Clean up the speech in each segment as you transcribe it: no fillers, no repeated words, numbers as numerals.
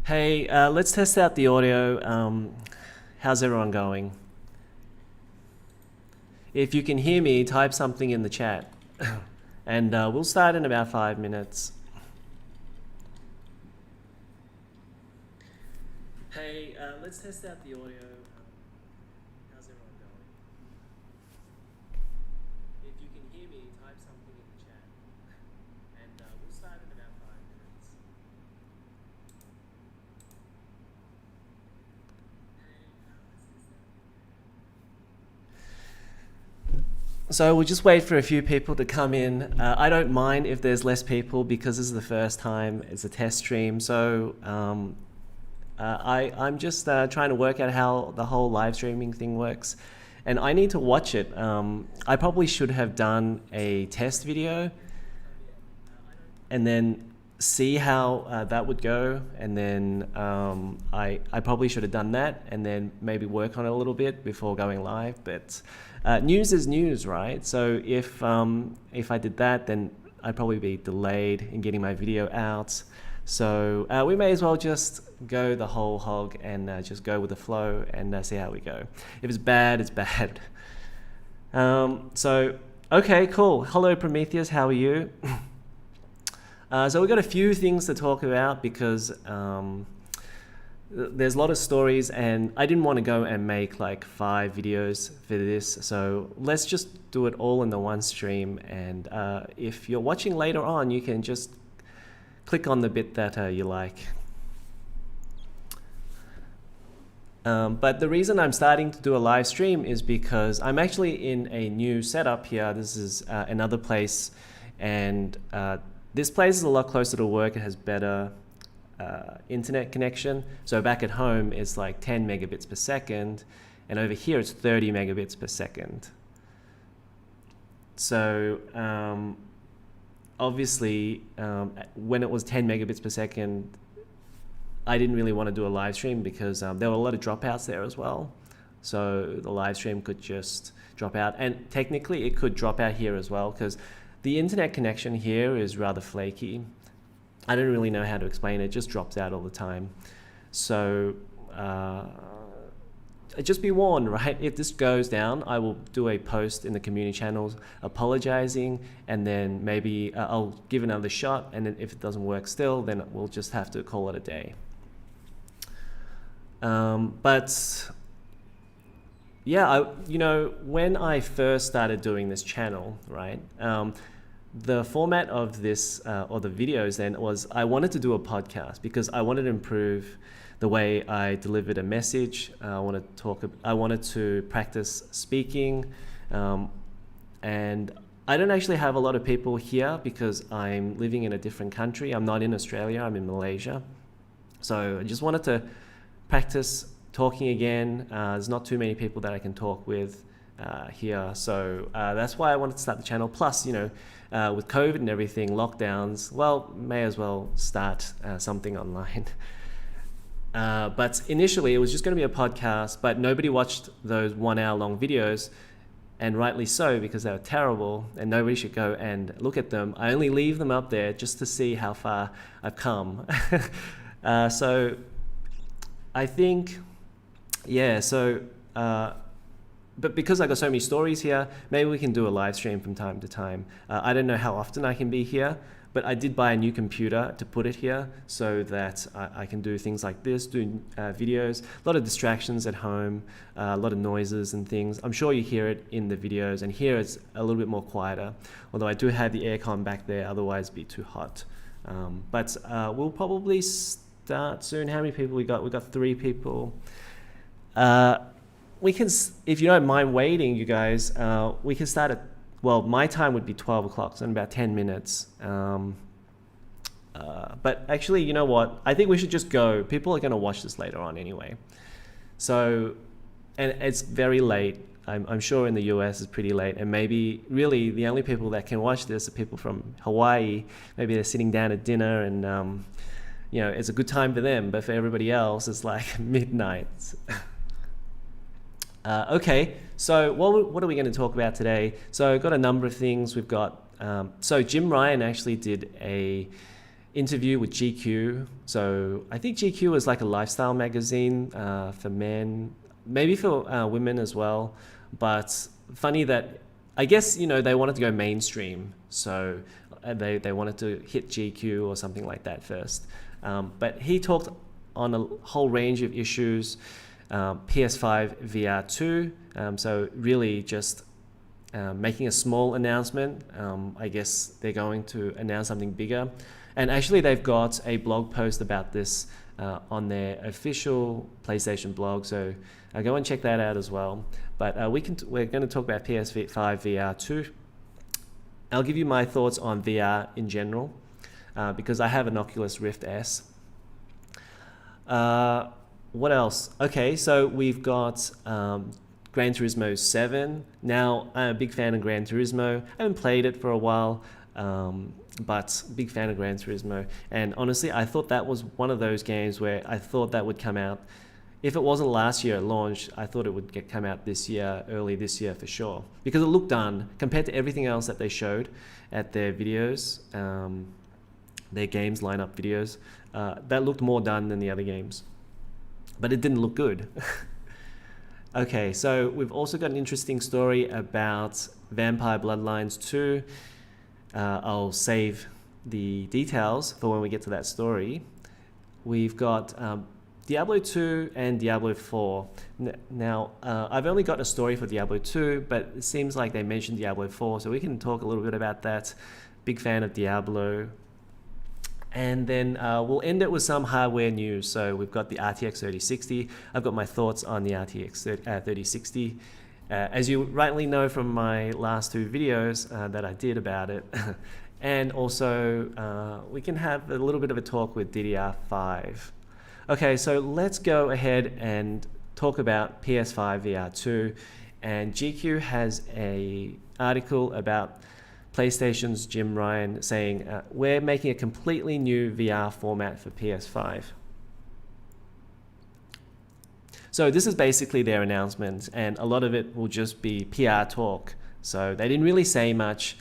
Hey, let's test out the audio. How's everyone going? If you can hear me, type something in the chat. And we'll start in about 5 minutes. Hey, let's test out the audio. How's everyone going? If you can hear me, type something in the chat. And we'll start in about 5 minutes. So we'll just wait for a few people to come in. I don't mind if there's less people because this is the first time it's a test stream. So I'm just trying to work out how the whole live streaming thing works. And I need to watch it. I probably should have done a test video and then see how that would go. And then I probably should have done that and then maybe work on it a little bit before going live. But news is news, right? So if I did that, then I'd probably be delayed in getting my video out. So we may as well just go the whole hog and just go with the flow and see how we go. If it's bad, it's bad. So, okay, cool. Hello, Prometheus. How are you? So we've got a few things to talk about because there's a lot of stories and I didn't want to go and make like 5 videos for this. So let's just do it all in the one stream. And if you're watching later on, you can just click on the bit that you like. But the reason I'm starting to do a live stream is because I'm actually in a new setup here. This is another place, and this place is a lot closer to work. It has better internet connection. So back at home it's like 10 megabits per second, and over here it's 30 megabits per second. So obviously when it was 10 megabits per second, I didn't really want to do a live stream because there were a lot of dropouts there as well. So the live stream could just drop out, and technically it could drop out here as well because the internet connection here is rather flaky. I don't really know how to explain it. It just drops out all the time. So just be warned, right? If this goes down, I will do a post in the community channels apologizing, and then maybe I'll give another shot, and then if it doesn't work still, then we'll just have to call it a day. But yeah, when I first started doing this channel, right? The format of this or the videos then was I wanted to do a podcast because I wanted to improve the way I delivered a message. I wanted to practice speaking, and I don't actually have a lot of people here because I'm living in a different country. I'm not in Australia, I'm in Malaysia. So I just wanted to practice talking again. There's not too many people that I can talk with here. So that's why I wanted to start the channel. Plus, with COVID and everything, lockdowns, well, may as well start something online. But initially it was just going to be a podcast, but nobody watched those 1 hour long videos, and rightly so, because they were terrible and nobody should go and look at them. I only leave them up there just to see how far I've come. So I think, yeah, so, but because I got so many stories here, maybe we can do a live stream from time to time. I don't know how often I can be here, but I did buy a new computer to put it here so that I can do things like this, do videos, a lot of distractions at home, a lot of noises and things. I'm sure you hear it in the videos, and here it's a little bit more quieter, although I do have the aircon back there, otherwise it'd be too hot. But we'll probably start soon. How many people we got? We got 3 people. We can, if you don't mind waiting, you guys, we can start at, well, my time would be 12 o'clock, so in about 10 minutes. But actually, you know what? I think we should just go. People are going to watch this later on anyway. So, and it's very late. I'm sure in the US it's pretty late, and maybe really the only people that can watch this are people from Hawaii. Maybe they're sitting down at dinner and, it's a good time for them, but for everybody else, it's like midnight. Okay, so what are we going to talk about today? So I've got a number of things. We've got, so Jim Ryan actually did a interview with GQ. So I think GQ is like a lifestyle magazine for men, maybe for women as well. But funny that I guess, you know, they wanted to go mainstream. So they wanted to hit GQ or something like that first. But he talked on a whole range of issues, PS5 VR2. So really just making a small announcement. I guess they're going to announce something bigger. And actually they've got a blog post about this on their official PlayStation blog. So go and check that out as well. But we're going to talk about PS5 VR2. I'll give you my thoughts on VR in general because I have an Oculus Rift S. What else? Okay, so we've got Gran Turismo 7. Now, I'm a big fan of Gran Turismo. I haven't played it for a while, but big fan of Gran Turismo. And honestly, I thought that was one of those games where I thought that would come out. If it wasn't last year at launch, I thought it would come out this year, early this year for sure. Because it looked done compared to everything else that they showed at their videos, their games lineup videos. That looked more done than the other games. But it didn't look good. Okay, so we've also got an interesting story about Vampire Bloodlines 2. I'll save the details for when we get to that story. We've got Diablo 2 and Diablo 4. Now, I've only got a story for Diablo 2, but it seems like they mentioned Diablo 4, so we can talk a little bit about that. Big fan of Diablo. And then we'll end it with some hardware news. So we've got the RTX 3060. I've got my thoughts on the RTX 3060. As you rightly know from my last two videos that I did about it. And also, we can have a little bit of a talk with DDR5. Okay, so let's go ahead and talk about PS5 VR2. And GQ has an article about PlayStation's Jim Ryan saying, we're making a completely new VR format for PS5. So this is basically their announcement, and a lot of it will just be PR talk. So they didn't really say much,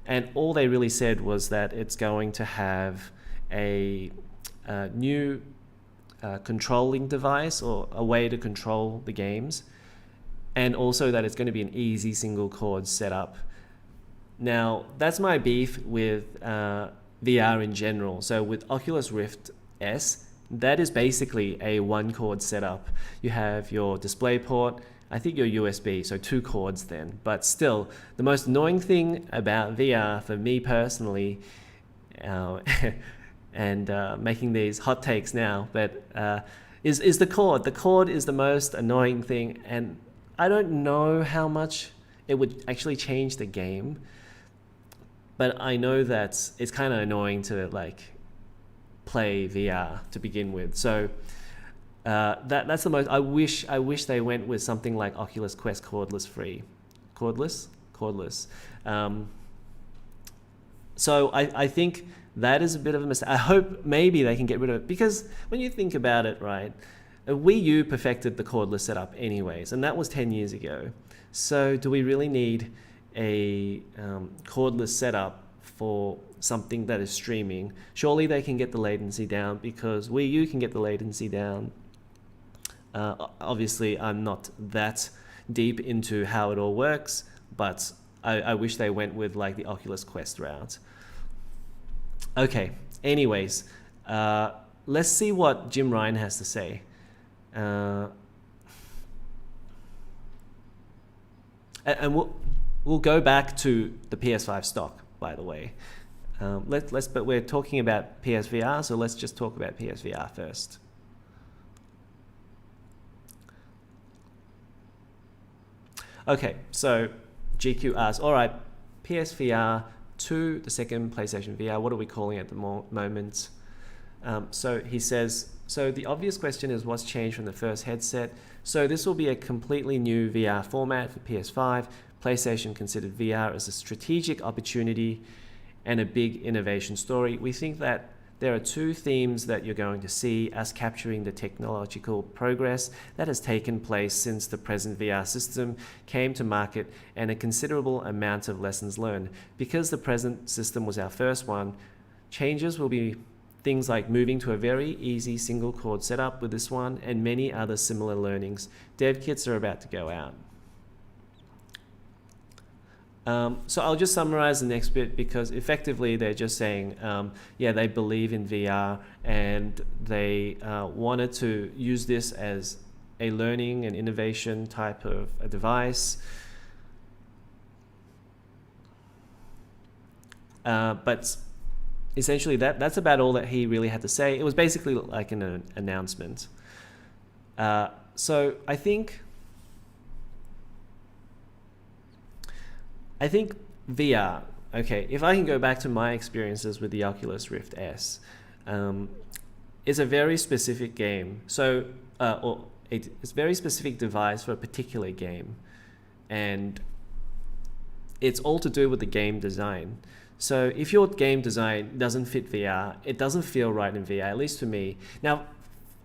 and all they really said was that it's going to have a new controlling device or a way to control the games, and also that it's going to be an easy single cord setup. Now, that's my beef with VR in general. So with Oculus Rift S, that is basically a one cord setup. You have your display port, I think your USB, so two cords then. But still, the most annoying thing about VR for me personally, and making these hot takes now, but is the cord. The cord is the most annoying thing, and I don't know how much it would actually change the game. But I know that it's kind of annoying to like play VR to begin with. So that's the most. I wish they went with something like Oculus Quest cordless free, cordless. So I think that is a bit of a mistake. I hope maybe they can get rid of it, because when you think about it, right, Wii U perfected the cordless setup anyways, and that was 10 years ago. So do we really need a cordless setup for something that is streaming? Surely they can get the latency down, because Wii U can get the latency down. Obviously, I'm not that deep into how it all works, but I wish they went with like the Oculus Quest route. Okay, anyways, let's see what Jim Ryan has to say. And we'll go back to the PS5 stock, by the way. But we're talking about PSVR, so let's just talk about PSVR first. Okay, so GQ asks, all right, PSVR 2, the second PlayStation VR, what are we calling it at the moment? So he says, so the obvious question is what's changed from the first headset? So this will be a completely new VR format for PS5. PlayStation considered VR as a strategic opportunity and a big innovation story. We think that there are two themes that you're going to see: us capturing the technological progress that has taken place since the present VR system came to market, and a considerable amount of lessons learned. Because the present system was our first one, changes will be things like moving to a very easy single chord setup with this one and many other similar learnings. Dev kits are about to go out. So I'll just summarize the next bit, because effectively they're just saying, yeah, they believe in VR and they wanted to use this as a learning and innovation type of a device. But essentially that's about all that he really had to say. It was basically like an announcement. So I think VR, okay, if I can go back to my experiences with the Oculus Rift S, it's a very specific game. So, or it's a very specific device for a particular game. And it's all to do with the game design. So if your game design doesn't fit VR, it doesn't feel right in VR, at least to me. Now,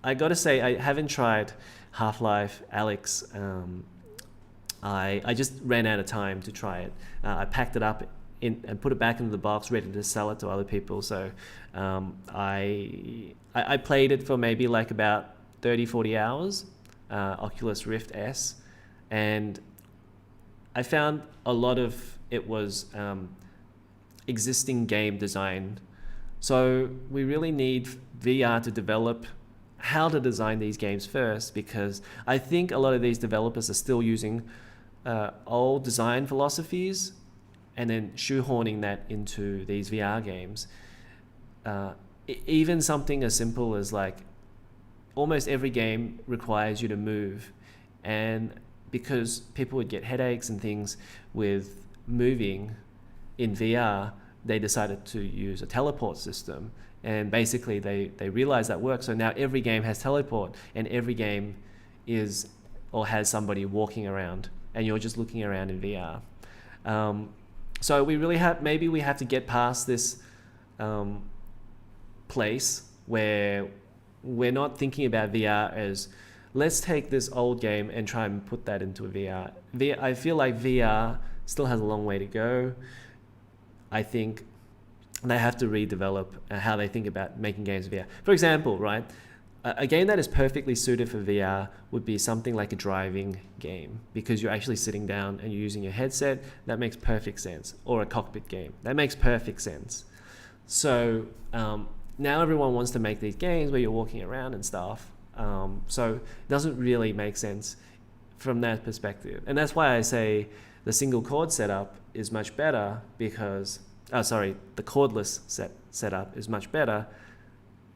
I gotta say, I haven't tried Half-Life Alyx. I just ran out of time to try it. I packed it up and put it back into the box, ready to sell it to other people. So I played it for maybe like about 30, 40 hours, Oculus Rift S. And I found a lot of it was existing game design. So we really need VR to develop how to design these games first, because I think a lot of these developers are still using old design philosophies and then shoehorning that into these VR games. Even something as simple as like almost every game requires you to move, and because people would get headaches and things with moving in VR, they decided to use a teleport system, and basically they realized that works. So now every game has teleport, and every game is or has somebody walking around, and you're just looking around in VR. So we really maybe we have to get past this place where we're not thinking about VR as, let's take this old game and try and put that into a VR. I feel like VR still has a long way to go. I think they have to redevelop how they think about making games VR. For example, right, a game that is perfectly suited for VR would be something like a driving game, because you're actually sitting down and you're using your headset. That makes perfect sense. Or a cockpit game. That makes perfect sense. So now everyone wants to make these games where you're walking around and stuff. So it doesn't really make sense from that perspective. And that's why I say the single chord setup is much better, because, the cordless setup is much better,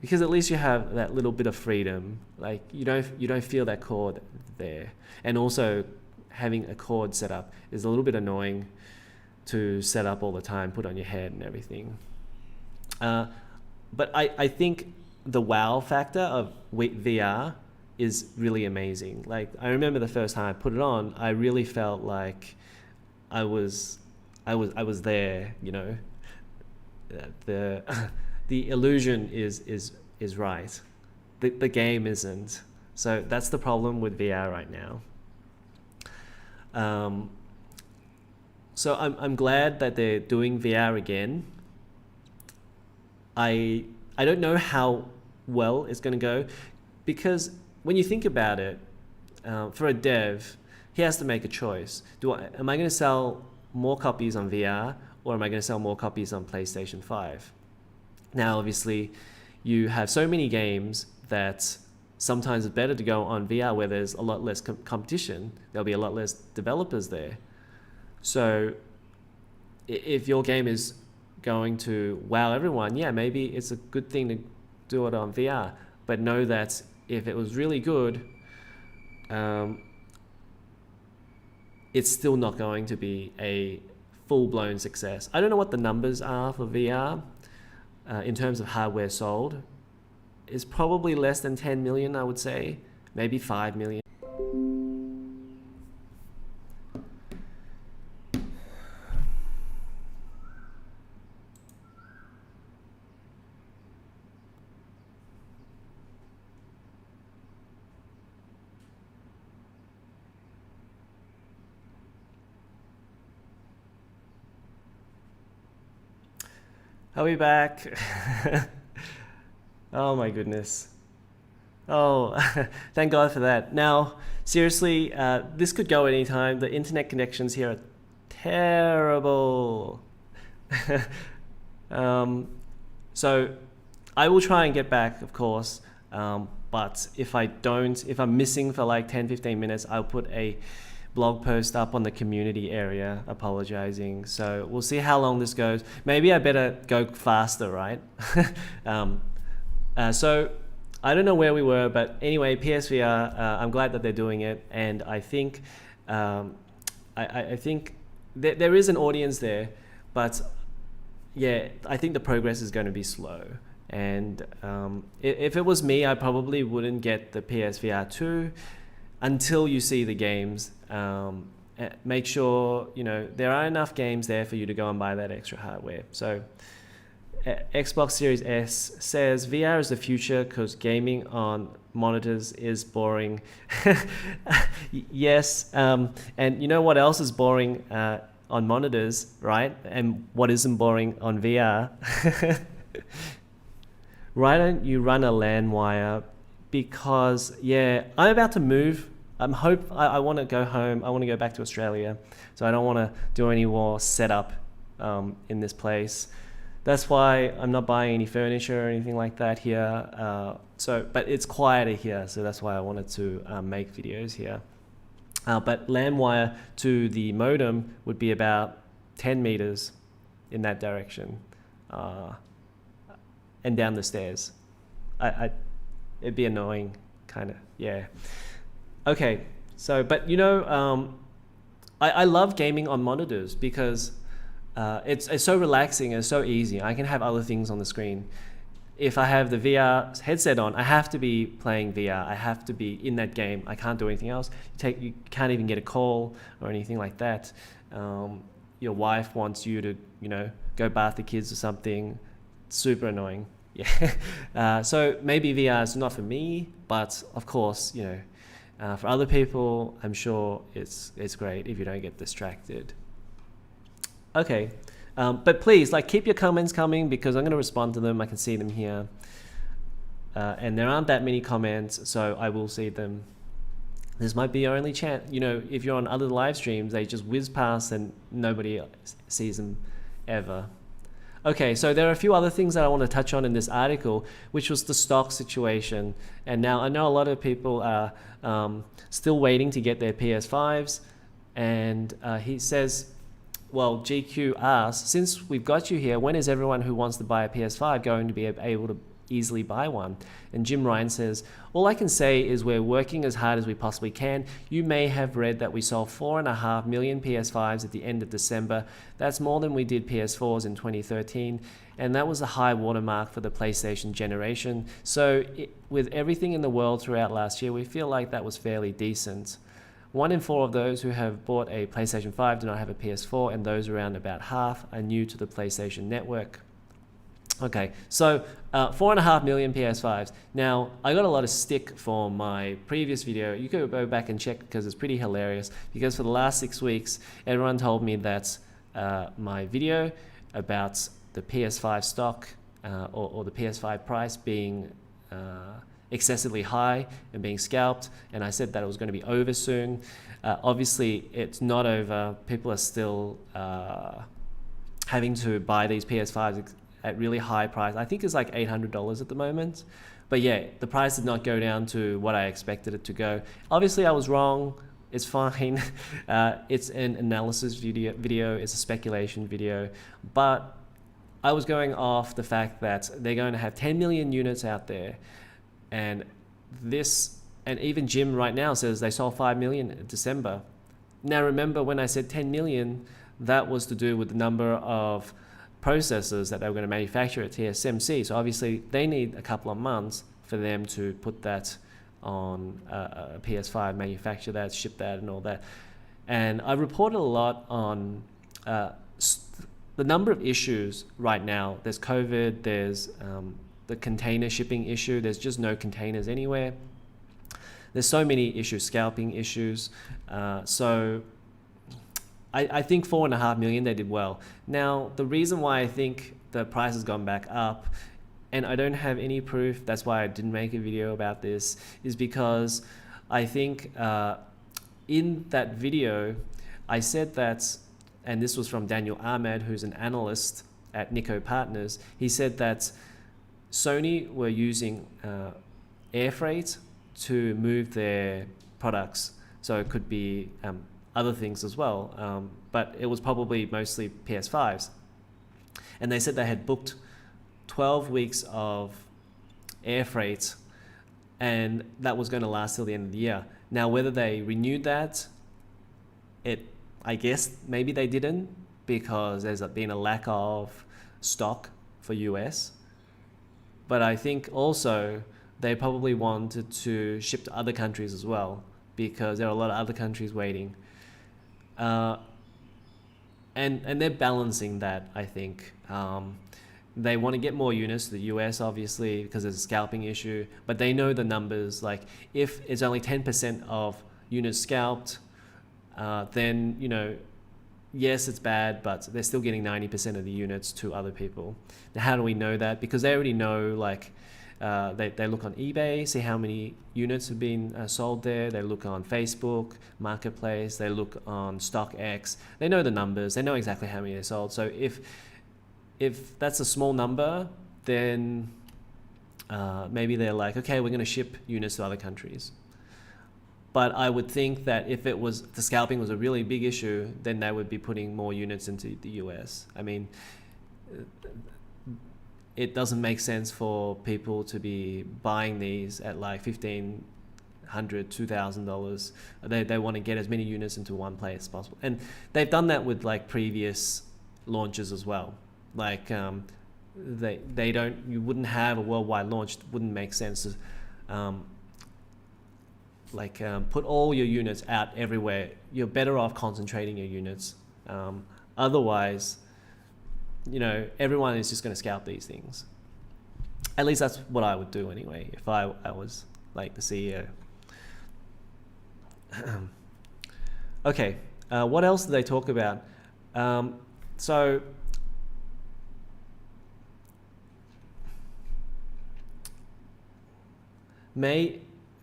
because at least you have that little bit of freedom. Like you don't feel that cord there. And also having a cord setup is a little bit annoying to set up all the time, put on your head and everything. But I think the wow factor of VR is really amazing. Like I remember the first time I put it on, I really felt like I was there, you know. The illusion is right. The game isn't. So that's the problem with VR right now. So I'm glad that they're doing VR again. I don't know how well it's going to go, because when you think about it, for a dev, he has to make a choice. Am I going to sell more copies on VR, or am I going to sell more copies on PlayStation 5? Now, obviously, you have so many games that sometimes it's better to go on VR, where there's a lot less competition. There'll be a lot less developers there. So if your game is going to wow everyone, yeah, maybe it's a good thing to do it on VR. But know that if it was really good, it's still not going to be a full-blown success. I don't know what the numbers are for VR in terms of hardware sold. It's probably less than 10 million, I would say, maybe 5 million. Are we back? Oh my goodness. Oh, thank God for that. Now, seriously, this could go anytime. The internet connections here are terrible. um, so I will try and get back, of course. But if I don't, if I'm missing for like 10-15 minutes, I'll put a blog post up on the community area apologizing. So we'll see how long this goes. Maybe I better go faster, right? So I don't know where we were, but anyway, PSVR, I'm glad that they're doing it. And I think, I think there is an audience there, but yeah, I think the progress is going to be slow. And if it was me, I probably wouldn't get the PSVR 2 until you see the games. Make sure, you know, there are enough games there for you to go and buy that extra hardware. So Xbox Series S says VR is the future because gaming on monitors is boring. Yes, and you know what else is boring on monitors, right? And what isn't boring on VR? Why don't you run a LAN wire? Because yeah, I'm about to move. I want to go home. I want to go back to Australia, so I don't want to do any more setup in this place. That's why I'm not buying any furniture or anything like that here. But it's quieter here, so that's why I wanted to make videos here. But LAN wire to the modem would be about 10 meters in that direction, and down the stairs. It'd be annoying, kind of. Yeah. Okay. So, but you know, I love gaming on monitors because it's so relaxing and so easy. I can have other things on the screen. If I have the VR headset on, I have to be playing VR. I have to be in that game. I can't do anything else. You can't even get a call or anything like that. Your wife wants you to, you know, go bath the kids or something. Super annoying. Yeah. So maybe VR is not for me, but of course, you know, for other people, I'm sure it's great if you don't get distracted. Okay, but please, like, keep your comments coming because I'm going to respond to them. I can see them here, and there aren't that many comments, so I will see them. This might be your only chance. You know, if you're on other live streams, they just whiz past and nobody sees them ever. Okay, so there are a few other things that I want to touch on in this article, which was the stock situation. And now I know a lot of people are still waiting to get their PS5s. And he says, well, GQ asks, since we've got you here, when is everyone who wants to buy a PS5 going to be able to easily buy one? And Jim Ryan says, all I can say is we're working as hard as we possibly can. You may have read that we sold 4.5 million PS5s at the end of December. That's more than we did PS4s in 2013, and that was a high watermark for the PlayStation generation. So with everything in the world throughout last year, we feel like that was fairly decent. 1 in 4 of those who have bought a PlayStation 5 do not have a PS4, and those around about half are new to the PlayStation network. Okay, so 4.5 million PS5s. Now, I got a lot of stick for my previous video. You could go back and check because it's pretty hilarious. Because for the last 6 weeks, everyone told me that my video about the PS5 stock or the PS5 price being excessively high and being scalped, and I said that it was going to be over soon. Obviously, it's not over. People are still having to buy these PS5s at really high price. I think it's like $800 at the moment. But yeah, the price did not go down to what I expected it to go. Obviously, I was wrong. It's fine. It's an analysis video. It's a speculation video. But I was going off the fact that they're going to have 10 million units out there. And even Jim right now says they sold 5 million in December. Now remember when I said 10 million, that was to do with the number of processors that they were going to manufacture at TSMC. So obviously they need a couple of months for them to put that on a PS5, manufacture that, ship that and all that. And I reported a lot on the number of issues right now. There's COVID, there's the container shipping issue, there's just no containers anywhere. There's so many issues, scalping issues. So I think 4.5 million, they did well. Now, the reason why I think the price has gone back up and I don't have any proof, that's why I didn't make a video about this, is because I think in that video, I said that, and this was from Daniel Ahmed, who's an analyst at Nico Partners, he said that Sony were using air freight to move their products. So it could be other things as well, but it was probably mostly PS5s. And they said they had booked 12 weeks of air freight, and that was going to last till the end of the year. Now, whether they renewed that, I guess maybe they didn't, because there's been a lack of stock for US. But I think also they probably wanted to ship to other countries as well, because there are a lot of other countries waiting. And they're balancing that, I think. They want to get more units to the US, obviously, because there's a scalping issue, but they know the numbers. Like, if it's only 10% of units scalped, then, you know, yes, it's bad, but they're still getting 90% of the units to other people. Now, how do we know that? Because they already know, like, they look on eBay, see how many units have been sold there. They look on Facebook Marketplace. They look on StockX. They know the numbers. They know exactly how many they sold. So if that's a small number, then maybe they're like, okay, we're going to ship units to other countries. But I would think that if it was, the scalping was a really big issue, then they would be putting more units into the US. I mean, it doesn't make sense for people to be buying these at like $1,500, $2,000. They want to get as many units into one place as possible. And they've done that with like previous launches as well. Like they don't, you wouldn't have a worldwide launch. It wouldn't make sense to put all your units out everywhere. You're better off concentrating your units. Otherwise, you know, everyone is just going to scalp these things. At least that's what I would do anyway, if I was like the CEO. Okay, what else did they talk about?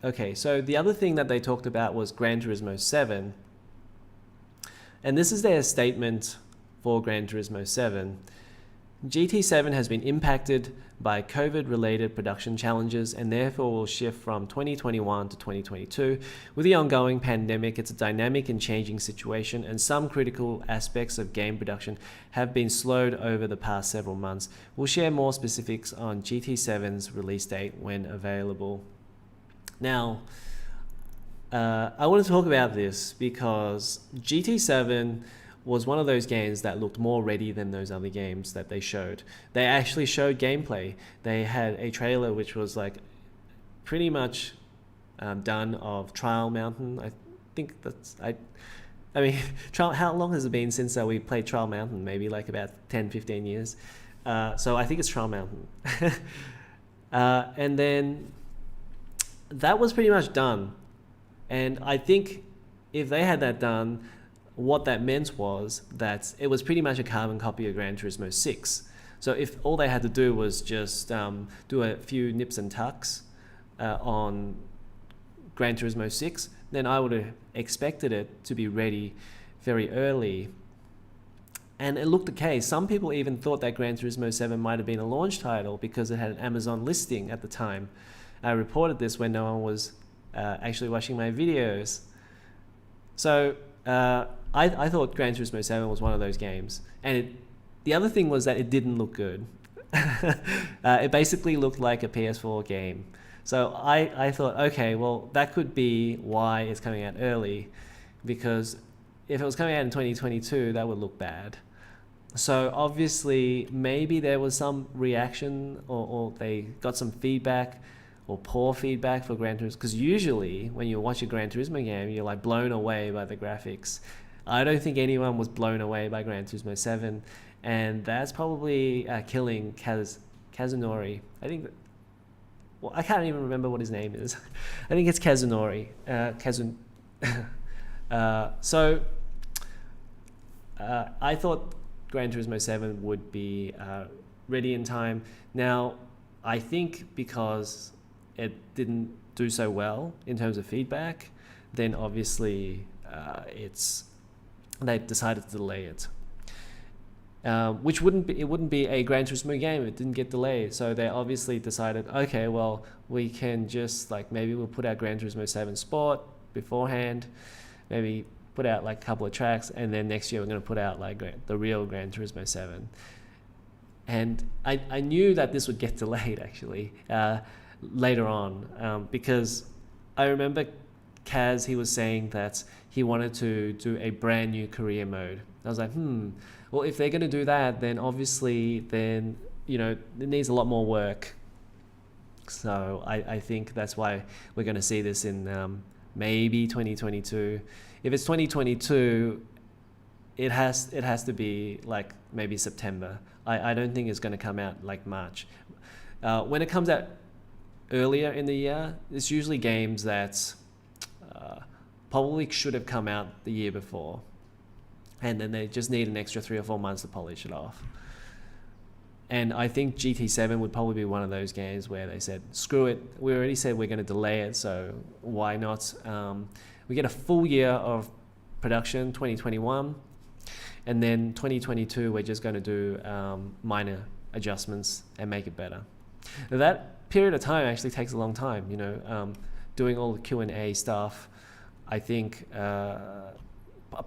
Okay, so the other thing that they talked about was Gran Turismo 7. And this is their statement for Gran Turismo 7. GT7 has been impacted by COVID-related production challenges and therefore will shift from 2021 to 2022. With the ongoing pandemic, it's a dynamic and changing situation, and some critical aspects of game production have been slowed over the past several months. We'll share more specifics on GT7's release date when available. Now, I want to talk about this because GT7 was one of those games that looked more ready than those other games that they showed. They actually showed gameplay. They had a trailer which was like pretty much done of Trial Mountain. I think that's, I mean, how long has it been since we played Trial Mountain? Maybe like about 10, 15 years. So I think it's Trial Mountain. And then that was pretty much done. And I think if they had that done, what that meant was that it was pretty much a carbon copy of Gran Turismo 6. So if all they had to do was just do a few nips and tucks on Gran Turismo 6, then I would have expected it to be ready very early. And it looked okay. Some people even thought that Gran Turismo 7 might have been a launch title because it had an Amazon listing at the time. I reported this when no one was actually watching my videos. So I thought Gran Turismo 7 was one of those games. And the other thing was that it didn't look good. It basically looked like a PS4 game. So I thought, okay, well, that could be why it's coming out early. Because if it was coming out in 2022, that would look bad. So obviously, maybe there was some reaction or they got some feedback or poor feedback for Gran Turismo. Because usually, when you watch a Gran Turismo game, you're like blown away by the graphics. I don't think anyone was blown away by Gran Turismo 7. And that's probably killing Kazunori. I think... Well, I can't even remember what his name is. I think it's Kazunori. I thought Gran Turismo 7 would be ready in time. Now, I think because it didn't do so well in terms of feedback, then obviously they decided to delay it. Which wouldn't be a Gran Turismo game. It didn't get delayed, so they obviously decided, okay, well, we can just like, maybe we'll put out Gran Turismo 7 Sport beforehand, maybe put out like a couple of tracks, and then next year we're going to put out like the real Gran Turismo 7. And I knew that this would get delayed actually later on, because I remember Kaz, he was saying that he wanted to do a brand new career mode. I was like, well, if they're going to do that, then obviously, then, you know, it needs a lot more work. So I think that's why we're going to see this in maybe 2022. If it's 2022, it has to be like maybe September. I don't think it's going to come out like March. When it comes out earlier in the year, it's usually games that probably should have come out the year before, and then they just need an extra 3 or 4 months to polish it off. And I think GT7 would probably be one of those games where they said, screw it, we already said we're going to delay it, so why not? We get a full year of production, 2021, and then 2022 we're just going to do minor adjustments and make it better. Now, that period of time actually takes a long time, you know, doing all the Q&A stuff. I think a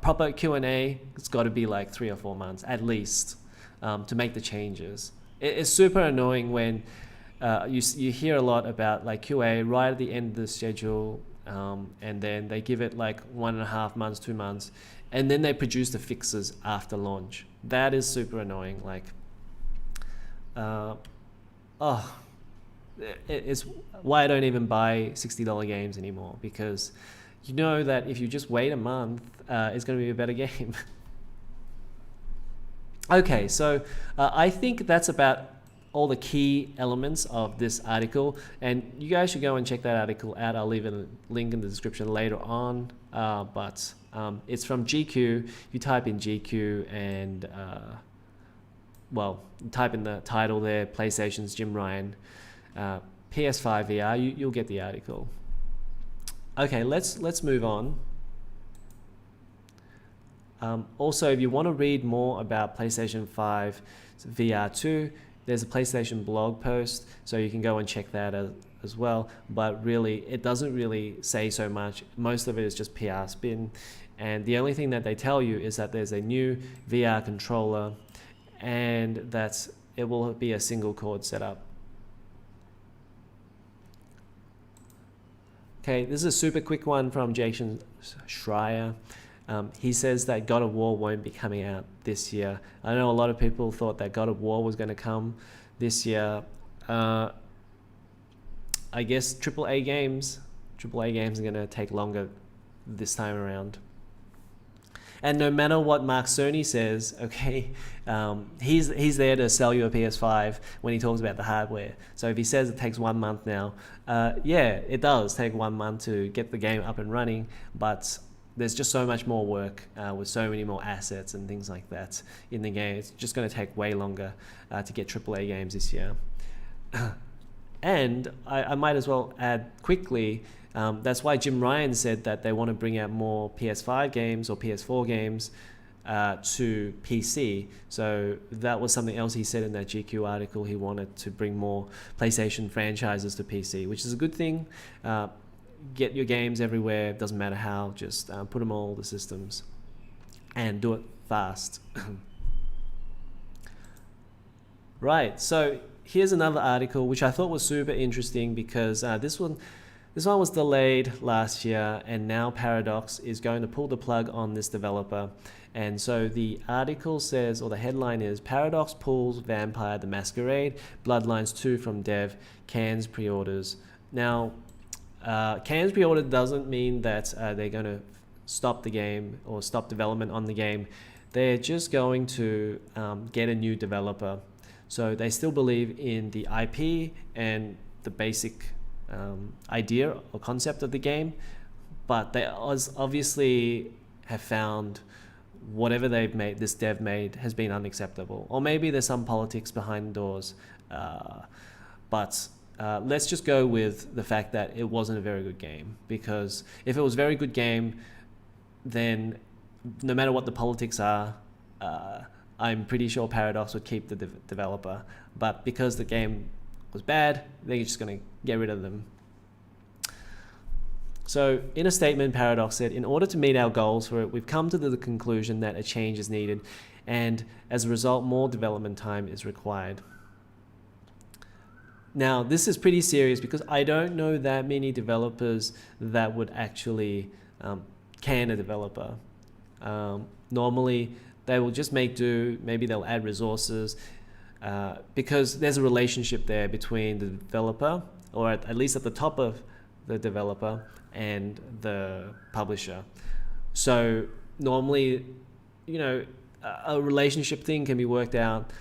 proper Q&A, it's got to be like 3 or 4 months at least to make the changes. It's super annoying when you hear a lot about like QA right at the end of the schedule, and then they give it like 1.5 months, 2 months, and then they produce the fixes after launch. That is super annoying. Like, it's why I don't even buy $60 games anymore, because you know that if you just wait a month, it's going to be a better game. Okay, so I think that's about all the key elements of this article, and you guys should go and check that article out. I'll leave a link in the description later on, but it's from GQ. You type in GQ and well, type in the title there, PlayStation's Jim Ryan, PS5 VR, you'll get the article. Okay, let's move on. Also, if you want to read more about PlayStation 5 VR2, there's a PlayStation blog post, so you can go and check that as well. But really, it doesn't really say so much. Most of it is just PR spin. And the only thing that they tell you is that there's a new VR controller and that it will be a single cord setup. Okay, this is a super quick one from Jason Schreier. He says that God of War won't be coming out this year. I know a lot of people thought that God of War was going to come this year. I guess AAA games are going to take longer this time around. And no matter what Mark Cerny says, okay, he's there to sell you a PS5 when he talks about the hardware. So if he says it takes 1 month now, yeah, it does take 1 month to get the game up and running, but there's just so much more work with so many more assets and things like that in the game. It's just going to take way longer to get AAA games this year. And I might as well add quickly, that's why Jim Ryan said that they want to bring out more PS5 games or PS4 games to PC. So that was something else he said in that GQ article. He wanted to bring more PlayStation franchises to PC, which is a good thing. Get your games everywhere, doesn't matter how, just put them on all the systems and do it fast. Right, so here's another article which I thought was super interesting, because this one was delayed last year, and now Paradox is going to pull the plug on this developer. And so the article says, or the headline is, Paradox pulls Vampire the Masquerade Bloodlines 2 from dev, cans pre-orders. Now, cans pre-order doesn't mean that they're going to stop the game or stop development on the game. They're just going to get a new developer. So they still believe in the IP and the basic idea or concept of the game, but they obviously have found whatever they've made, this dev made, has been unacceptable. Or maybe there's some politics behind the doors. but let's just go with the fact that it wasn't a very good game, because if it was a very good game, then no matter what the politics are, I'm pretty sure Paradox would keep the developer. But because the game was bad, they're just going to get rid of them. So in a statement, Paradox said, "In order to meet our goals for it, we've come to the conclusion that a change is needed, and as a result, more development time is required." Now, this is pretty serious because I don't know that many developers that would actually can a developer. Normally, they will just make do. Maybe they'll add resources because there's a relationship there between the developer, or at least at the top of the developer, and the publisher. So normally, you know, a relationship thing can be worked out.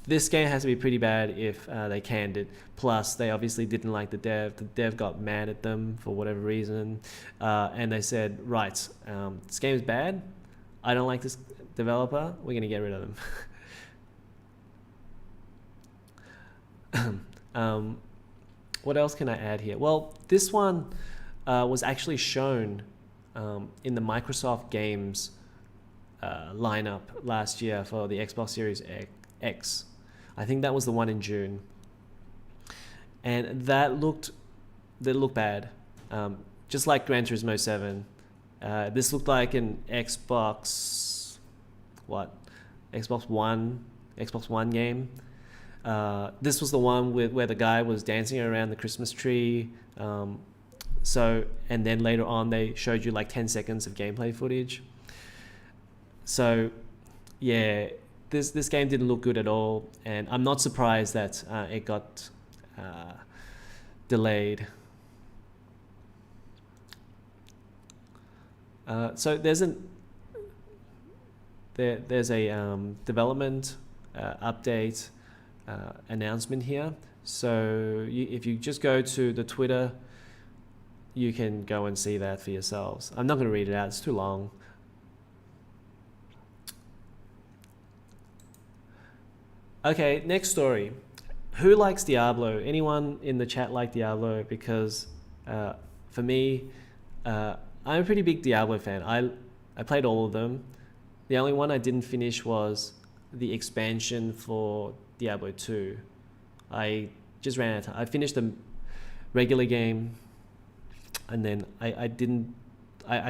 This game has to be pretty bad if they canned it. Plus, they obviously didn't like the dev. The dev got mad at them for whatever reason, and they said, "Right, this game is bad. I don't like this developer. We're gonna get rid of them." What else can I add here? Well, this one was actually shown in the Microsoft Games lineup last year for the Xbox Series X. I think that was the one in June, and that looked bad, just like Gran Turismo 7. This looked like an Xbox One game. This was the one where the guy was dancing around the Christmas tree. And then later on they showed you like 10 seconds of gameplay footage. So yeah, this game didn't look good at all, and I'm not surprised that it got delayed. So there's a development update announcement here. So if you just go to the Twitter, you can go and see that for yourselves. I'm not going to read it out, it's too long. Okay, next story. Who likes Diablo? Anyone in the chat like Diablo? Because for me, I'm a pretty big Diablo fan. I played all of them. The only one I didn't finish was the expansion for Diablo 2. I just ran out of time. I finished the regular game, and then I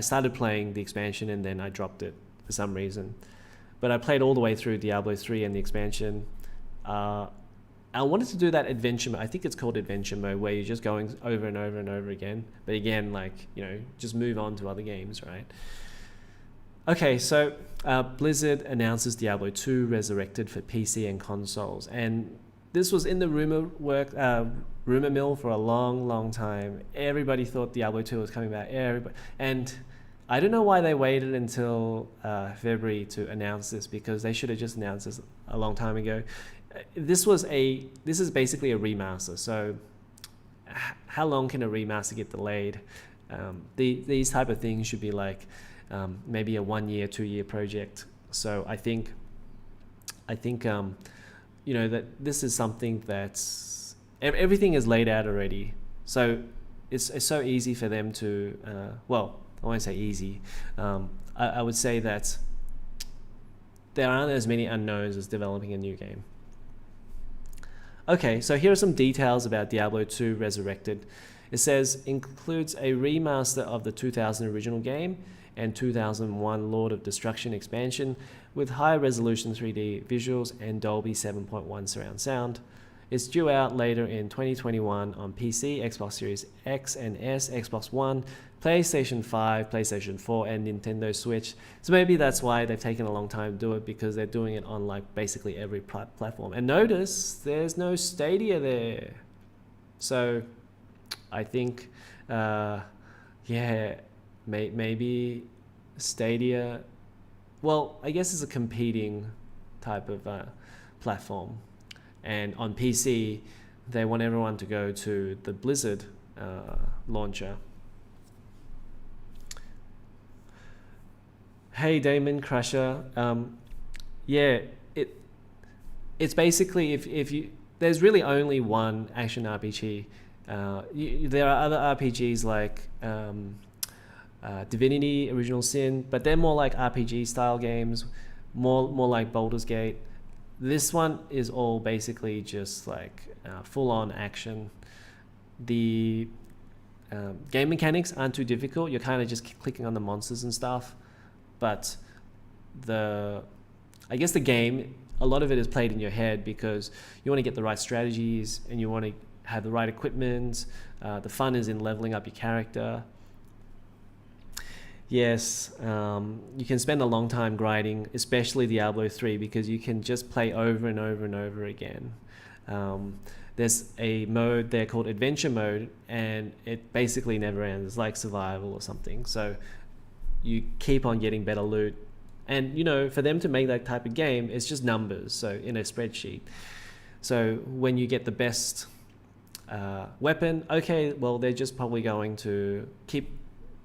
started playing the expansion, and then I dropped it for some reason. But I played all the way through Diablo 3 and the expansion. I wanted to do that adventure mode. I think it's called adventure mode, where you're just going over and over and over again. But again, like, you know, just move on to other games, right? Okay, so Blizzard announces Diablo 2 Resurrected for PC and consoles. And this was in the rumor mill for a long time. Everybody thought Diablo 2 was coming back. And I don't know why they waited until February to announce this, because they should have just announced this a long time ago. This is basically a remaster. So how long can a remaster get delayed? These type of things should be like maybe a 1 year, 2 year project. So I think you know, that this is something that's everything is laid out already. So it's so easy for them to well, I won't say easy. I would say that there aren't as many unknowns as developing a new game. Okay, so here are some details about Diablo 2 Resurrected. It says includes a remaster of the 2000 original game and 2001 Lord of Destruction expansion with high resolution 3D visuals and Dolby 7.1 surround sound. It's due out later in 2021 on PC, Xbox Series X and S, Xbox One, PlayStation 5, PlayStation 4, and Nintendo Switch. So maybe that's why they've taken a long time to do it, because they're doing it on like basically every platform. And notice there's no Stadia there. So I think, yeah, maybe Stadia, well, I guess it's a competing type of platform. And on PC, they want everyone to go to the Blizzard launcher. Hey, Damon Crusher. Yeah, it's basically if there's really only one action RPG. There are other RPGs like Divinity, Original Sin, but they're more like RPG style games, more like Baldur's Gate. This one is all basically just like full-on action. The game mechanics aren't too difficult. You're kind of just clicking on the monsters and stuff, but I guess the game, a lot of it is played in your head because you want to get the right strategies and you want to have the right equipment. The fun is in leveling up your character. Yes, you can spend a long time grinding, especially Diablo 3, because you can just play over and over and over again. There's a mode there called Adventure Mode, and it basically never ends. It's like survival or something. So you keep on getting better loot. And, you know, for them to make that type of game, it's just numbers, so in a spreadsheet. So when you get the best weapon, okay, well, they're just probably going to keep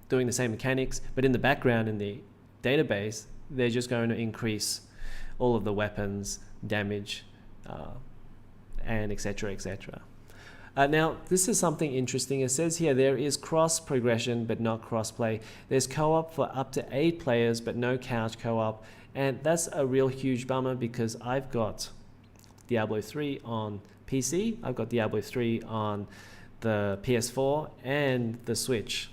doing the same mechanics, but in the background, in the database, they're just going to increase all of the weapons, damage, and etc., etc. Now, this is something interesting. It says here there is cross progression, but not cross-play. There's co-op for up to 8 players, but no couch co-op. And that's a real huge bummer because I've got Diablo 3 on PC. I've got Diablo 3 on the PS4 and the Switch.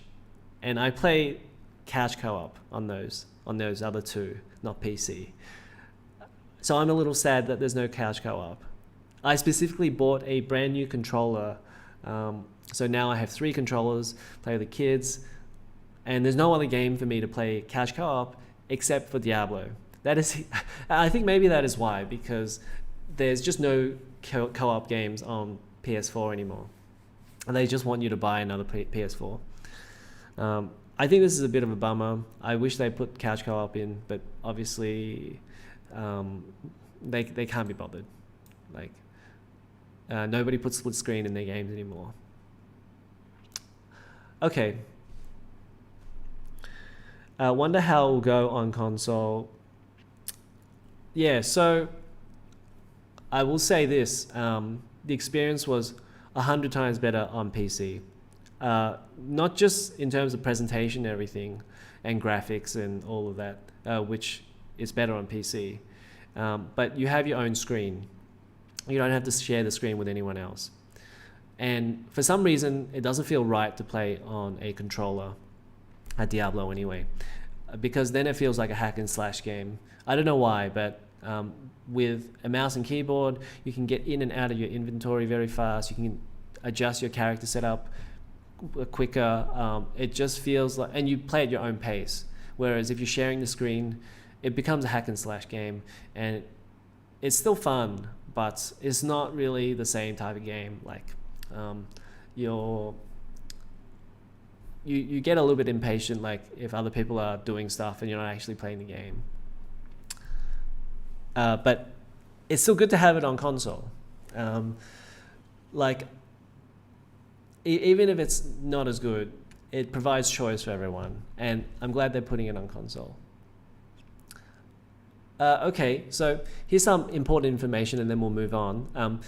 And I play couch co-op on those other two, not PC. So I'm a little sad that there's no couch co-op. I specifically bought a brand new controller, so now I have 3 controllers, play with the kids, and there's no other game for me to play couch co-op except for Diablo. That is, I think maybe that is why, because there's just no co-op games on PS4 anymore, and they just want you to buy another PS4. I think this is a bit of a bummer. I wish they put couch co-op in, but obviously they can't be bothered. Like, nobody puts split screen in their games anymore. Okay. Wonder how it will go on console. Yeah, so I will say this. The experience was 100 times better on PC. Not just in terms of presentation and everything, and graphics and all of that, which is better on PC. But you have your own screen. You don't have to share the screen with anyone else. And for some reason, it doesn't feel right to play on a controller, at Diablo anyway, because then it feels like a hack and slash game. I don't know why, but with a mouse and keyboard, you can get in and out of your inventory very fast. You can adjust your character setup quicker. It just feels like, and you play at your own pace. Whereas if you're sharing the screen, it becomes a hack and slash game, and it's still fun, but it's not really the same type of game. Like, you get a little bit impatient, like if other people are doing stuff and you're not actually playing the game. But it's still good to have it on console. Like, even if it's not as good, it provides choice for everyone, and I'm glad they're putting it on console. Okay, so here's some important information and then we'll move on.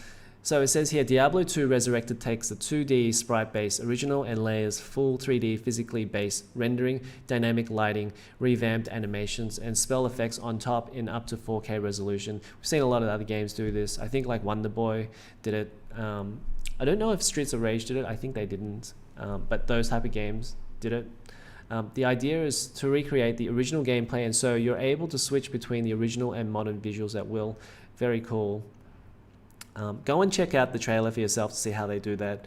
So it says here, Diablo 2 Resurrected takes the 2D sprite-based original and layers full 3D physically based rendering, dynamic lighting, revamped animations, and spell effects on top in up to 4K resolution. We've seen a lot of other games do this. I think like Wonder Boy did it. I don't know if Streets of Rage did it. I think they didn't, but those type of games did it. The idea is to recreate the original gameplay, and so you're able to switch between the original and modern visuals at will. Very cool. Go and check out the trailer for yourself to see how they do that.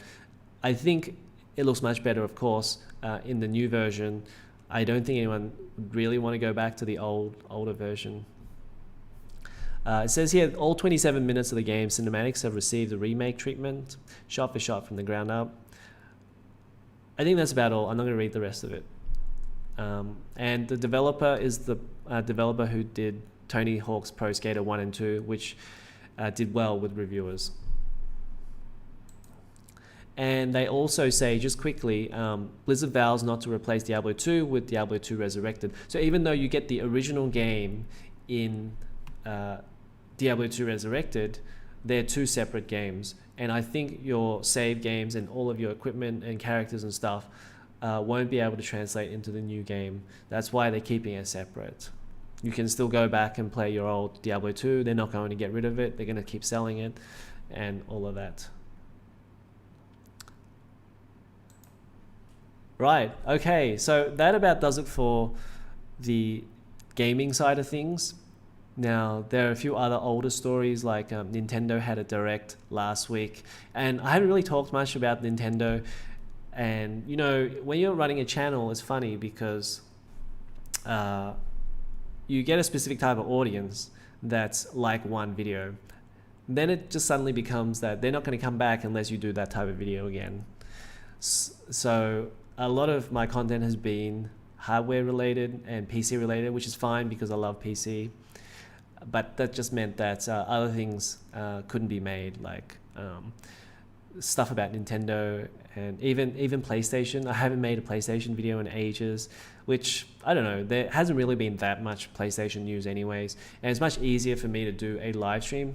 I think it looks much better, of course, in the new version. I don't think anyone would really want to go back to the older version. It says here, all 27 minutes of the game cinematics have received the remake treatment, shot for shot from the ground up. I think that's about all. I'm not going to read the rest of it. And the developer is the developer who did Tony Hawk's Pro Skater 1 and 2, which did well with reviewers. And they also say, just quickly, Blizzard vows not to replace Diablo 2 with Diablo 2 Resurrected. So even though you get the original game in Diablo 2 Resurrected, they're two separate games. And I think your save games and all of your equipment and characters and stuff won't be able to translate into the new game. That's why they're keeping it separate. You can still go back and play your old Diablo 2. They're not going to get rid of it. They're going to keep selling it and all of that. Right, okay, so that about does it for the gaming side of things. Now, there are a few other older stories, like Nintendo had a direct last week, and I haven't really talked much about Nintendo. And you know, when you're running a channel, it's funny because you get a specific type of audience that's like one video. Then it just suddenly becomes that they're not going to come back unless you do that type of video again. So a lot of my content has been hardware related and PC related, which is fine because I love PC. But that just meant that other things couldn't be made, like stuff about Nintendo and even PlayStation. I haven't made a PlayStation video in ages, which, I don't know, there hasn't really been that much PlayStation news anyways. And it's much easier for me to do a live stream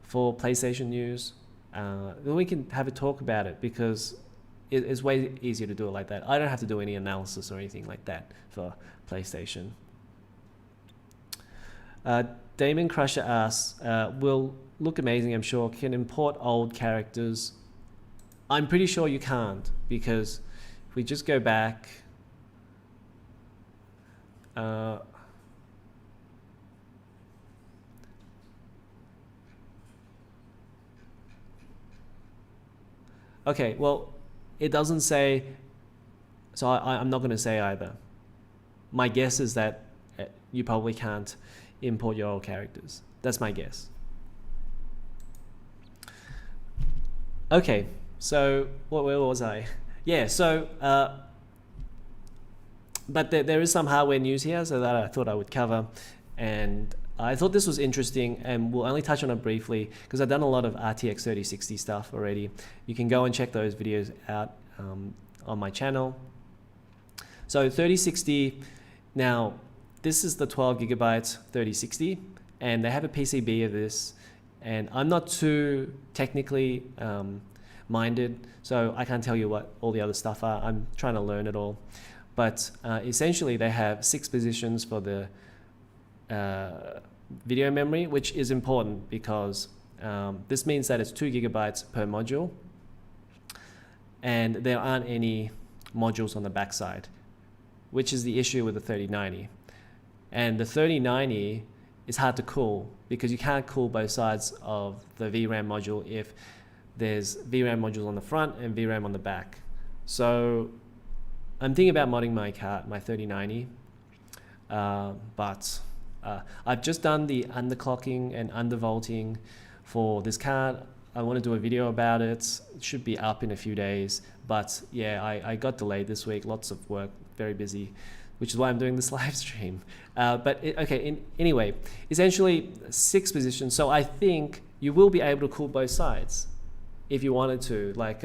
for PlayStation news. Then we can have a talk about it because it's way easier to do it like that. I don't have to do any analysis or anything like that for PlayStation. Damon Crusher asks, will look amazing, I'm sure. Can import old characters? I'm pretty sure you can't, because if we just go back, okay, well, it doesn't say, so I'm not going to say either. My guess is that you probably can't import your old characters. That's my guess. Okay, so where was I? Yeah, so, but there is some hardware news here, so that I thought I would cover. And I thought this was interesting, and we'll only touch on it briefly because I've done a lot of RTX 3060 stuff already. You can go and check those videos out on my channel. So 3060, now this is the 12 gigabytes 3060, and they have a PCB of this, and I'm not too technically minded, so I can't tell you what all the other stuff are. I'm trying to learn it all. But essentially they have 6 positions for the video memory, which is important because this means that it's 2 gigabytes per module, and there aren't any modules on the backside, which is the issue with the 3090. And the 3090 is hard to cool because you can't cool both sides of the VRAM module if there's VRAM modules on the front and VRAM on the back. So I'm thinking about modding my card, my 3090, but I've just done the underclocking and undervolting for this card. I want to do a video about it. It should be up in a few days, but yeah, I got delayed this week, lots of work, very busy, which is why I'm doing this live stream. Anyway, essentially 6 positions. So I think you will be able to cool both sides if you wanted to. Like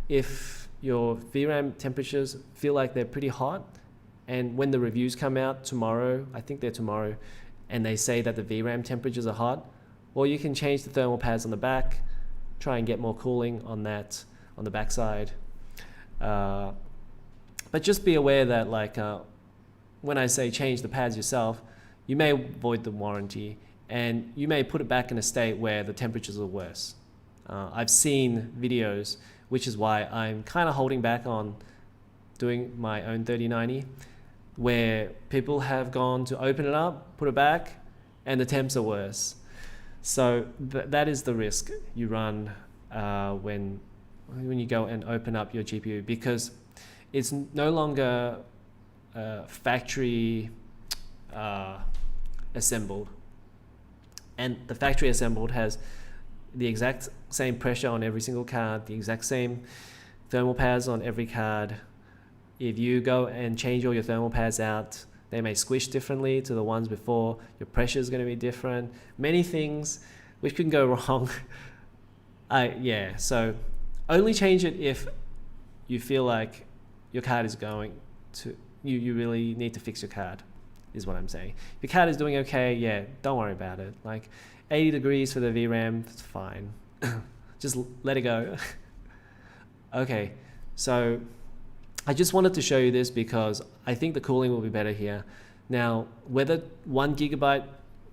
if your VRAM temperatures feel like they're pretty hot, and when the reviews come out tomorrow, I think they're tomorrow, and they say that the VRAM temperatures are hot, well, you can change the thermal pads on the back, try and get more cooling on that, on the backside. But just be aware that, like, when I say change the pads yourself, you may void the warranty, and you may put it back in a state where the temperatures are worse. I've seen videos, which is why I'm kind of holding back on doing my own 3090, where people have gone to open it up, put it back, and the temps are worse. So that is the risk you run when you go and open up your GPU, because it's no longer factory assembled, and the factory assembled has the exact same pressure on every single card, the exact same thermal pads on every card. If you go and change all your thermal pads out, they may squish differently to the ones before. Your pressure is going to be different. Many things which can go wrong. Yeah, so only change it if you feel like your card is going to, you really need to fix your card, is what I'm saying. If your card is doing okay, yeah, don't worry about it. Like, 80 degrees for the VRAM, it's fine. Just let it go. Okay, so I just wanted to show you this because I think the cooling will be better here. Now, whether 1 gigabyte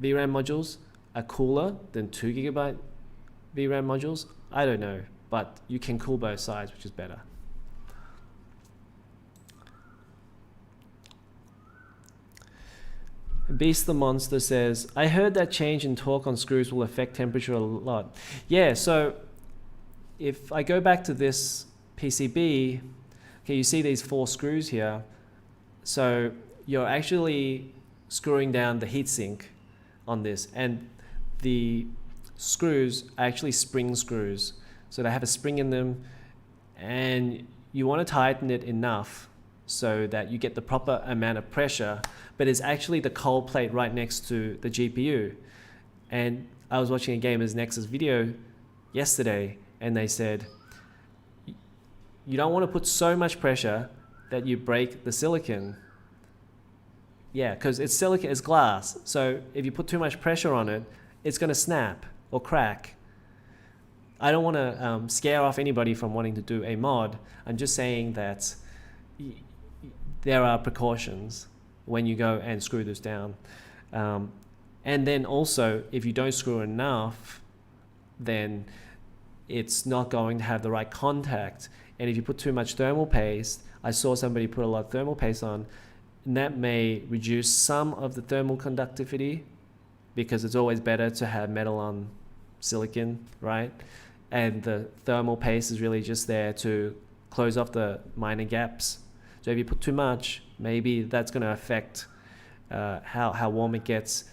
VRAM modules are cooler than 2 gigabyte VRAM modules, I don't know, but you can cool both sides, which is better. Beast the Monster says, I heard that change in torque on screws will affect temperature a lot. Yeah, so if I go back to this PCB, okay, you see these 4 screws here. So you're actually screwing down the heatsink on this, and the screws are actually spring screws. So they have a spring in them, and you want to tighten it enough so that you get the proper amount of pressure, but it's actually the cold plate right next to the GPU. And I was watching a Gamers Nexus video yesterday, and they said, you don't want to put so much pressure that you break the silicon. Yeah, because it's silicon, it's glass. So if you put too much pressure on it, it's going to snap or crack. I don't want to scare off anybody from wanting to do a mod. I'm just saying that there are precautions when you go and screw this down. And then also, if you don't screw enough, then it's not going to have the right contact. And if you put too much thermal paste, I saw somebody put a lot of thermal paste on, and that may reduce some of the thermal conductivity, because it's always better to have metal on silicon, right? And the thermal paste is really just there to close off the minor gaps. So if you put too much, maybe that's going to affect how warm it gets.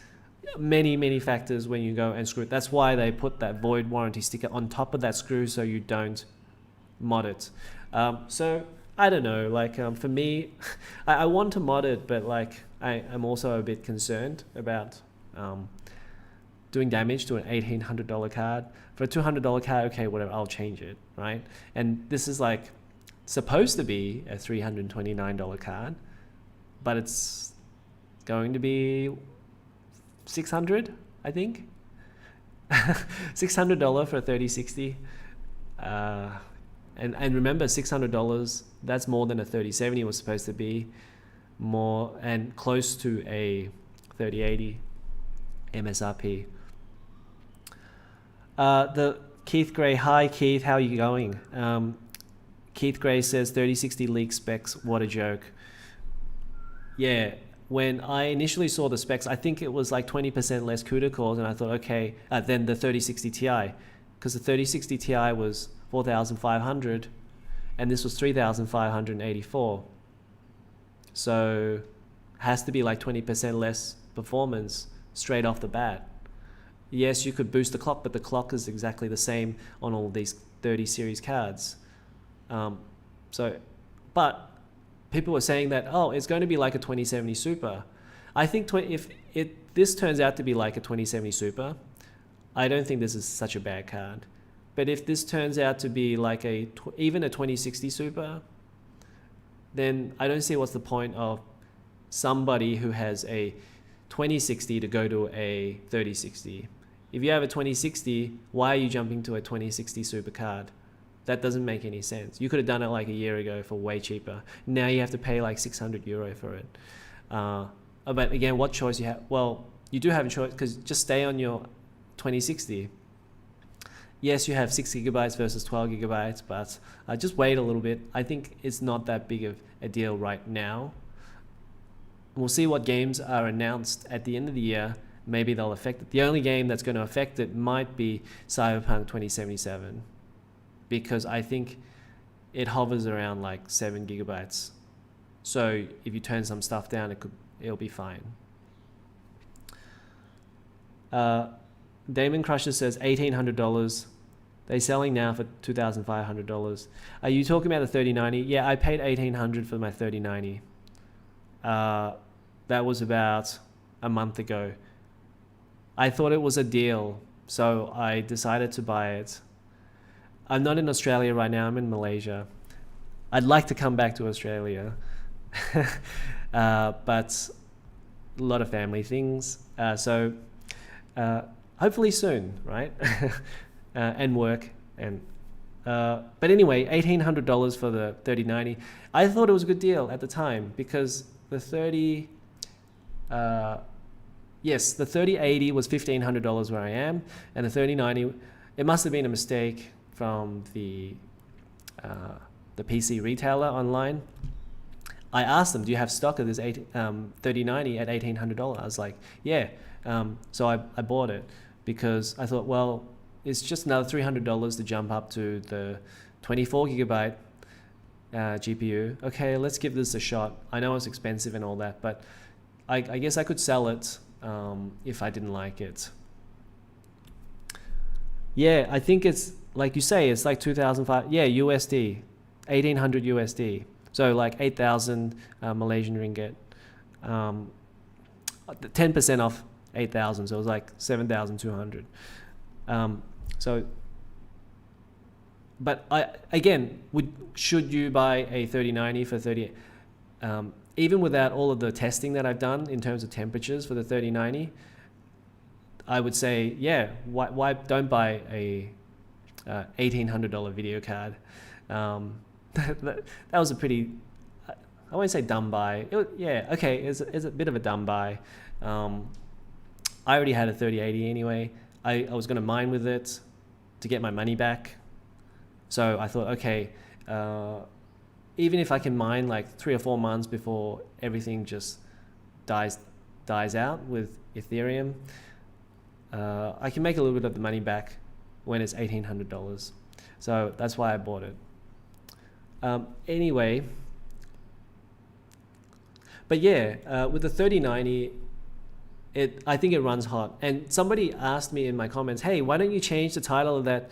Many factors when you go and screw it. That's why they put that void warranty sticker on top of that screw so you don't mod it. So I don't know, like for me, I want to mod it, but like I'm also a bit concerned about doing damage to an $1,800 card. For a $200 card, okay, whatever, I'll change it, right? And this is like supposed to be a $329 card, but it's going to be $600, I think. $600 for a 3060. And remember, $600, that's more than a 3070 was supposed to be, more and close to a 3080 MSRP. The Keith Gray, hi Keith, how are you going? Keith Gray says 3060 leak specs, what a joke. Yeah, when I initially saw the specs, I think it was like 20% less CUDA cores, and I thought, okay, than the 3060 Ti, because the 3060 Ti was 4,500 and this was 3,584. So has to be like 20% less performance straight off the bat. Yes, you could boost the clock, but the clock is exactly the same on all these 30 series cards. But people were saying that, oh, it's going to be like a 2070 Super. I think if this turns out to be like a 2070 Super, I don't think this is such a bad card. But if this turns out to be like even a 2060 Super, then I don't see what's the point of somebody who has a 2060 to go to a 3060. If you have a 2060, why are you jumping to a 2060 Super card? That doesn't make any sense. You could have done it like a year ago for way cheaper. Now you have to pay like €600 for it. But again, what choice you have? Well, you do have a choice, because just stay on your 2060. Yes, you have 6 gigabytes versus 12 gigabytes, but just wait a little bit. I think it's not that big of a deal right now. We'll see what games are announced at the end of the year. Maybe they'll affect it. The only game that's going to affect it might be Cyberpunk 2077, because I think it hovers around like 7 gigabytes. So if you turn some stuff down, it'll be fine. Damon Crusher says $1,800. They're selling now for $2,500. Are you talking about the 3090? Yeah, I paid $1,800 for my 3090. That was about a month ago. I thought it was a deal, so I decided to buy it. I'm not in Australia right now, I'm in Malaysia. I'd like to come back to Australia, but a lot of family things. So hopefully soon, right? And work. And but anyway, $1,800 for the 3090. I thought it was a good deal at the time because the 3080 was $1,500 where I am, and the 3090, it must have been a mistake from the PC retailer online. I asked them, do you have stock of this 3090 at $1,800? I was like, yeah. So I bought it because I thought, well, it's just another $300 to jump up to the 24 gigabyte GPU. Okay, let's give this a shot. I know it's expensive and all that, but I guess I could sell it if I didn't like it. Yeah, I think it's like you say, it's like 2005. Yeah, USD, 1,800 USD. So like 8,000 Malaysian ringgit. 10% off 8,000, so it was like 7,200. So, but should you buy a 3090 for 30? Even without all of the testing that I've done in terms of temperatures for the 3090, I would say, yeah, why don't buy a $1,800 video card? That was a pretty, I won't say dumb buy. It's a bit of a dumb buy. I already had a 3080 anyway. I was going to mine with it to get my money back. So I thought, okay, even if I can mine like 3 or 4 months before everything just dies out with Ethereum, I can make a little bit of the money back when it's $1,800. So that's why I bought it. Anyway, but yeah, with the 3090, I think it runs hot. And somebody asked me in my comments, hey, why don't you change the title of that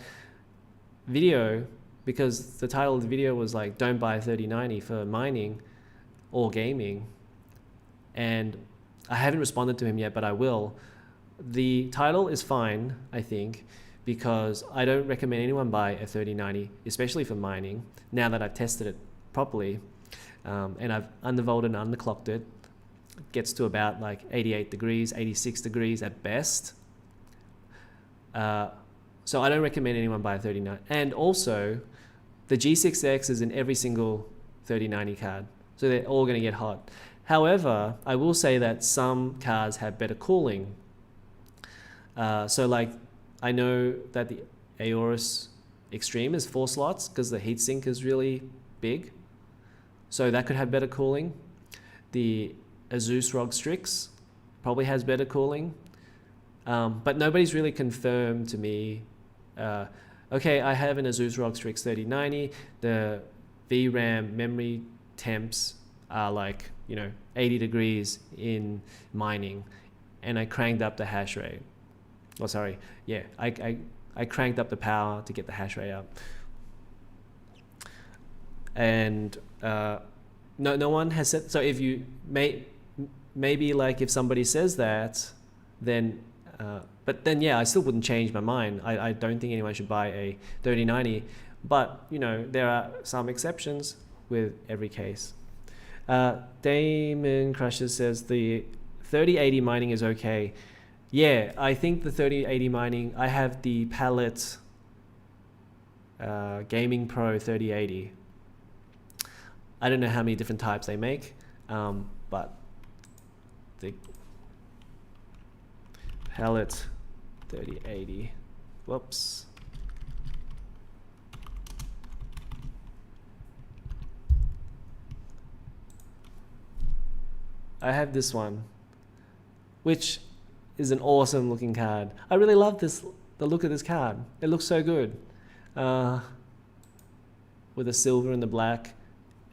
video? Because the title of the video was like, don't buy a 3090 for mining or gaming. And I haven't responded to him yet, but I will. The title is fine, I think, because I don't recommend anyone buy a 3090, especially for mining, now that I've tested it properly. And I've undervolted and underclocked it. It gets to about like 88 degrees, 86 degrees at best. So I don't recommend anyone buy a 3090. And also, the G6X is in every single 3090 card. So they're all going to get hot. However, I will say that some cards have better cooling. So like, I know that the Aorus Extreme is 4 slots because the heatsink is really big. So that could have better cooling. The Asus ROG Strix probably has better cooling. But nobody's really confirmed to me, okay, I have an Asus ROG Strix 3090. The VRAM memory temps are like, 80 degrees in mining. And I cranked up the hash rate. Oh, sorry. Yeah, I cranked up the power to get the hash rate up. And no one has said, so if you maybe like if somebody says that, then but then yeah, I still wouldn't change my mind. I don't think anyone should buy a 3090, but there are some exceptions with every case. Damon Crusher says the 3080 mining is okay. Yeah, I think the 3080 mining, I have the Palette Gaming Pro 3080. I don't know how many different types they make, but the Palette 3080, whoops. I have this one, which is an awesome looking card. I really love the look of this card. It looks so good. With the silver and the black.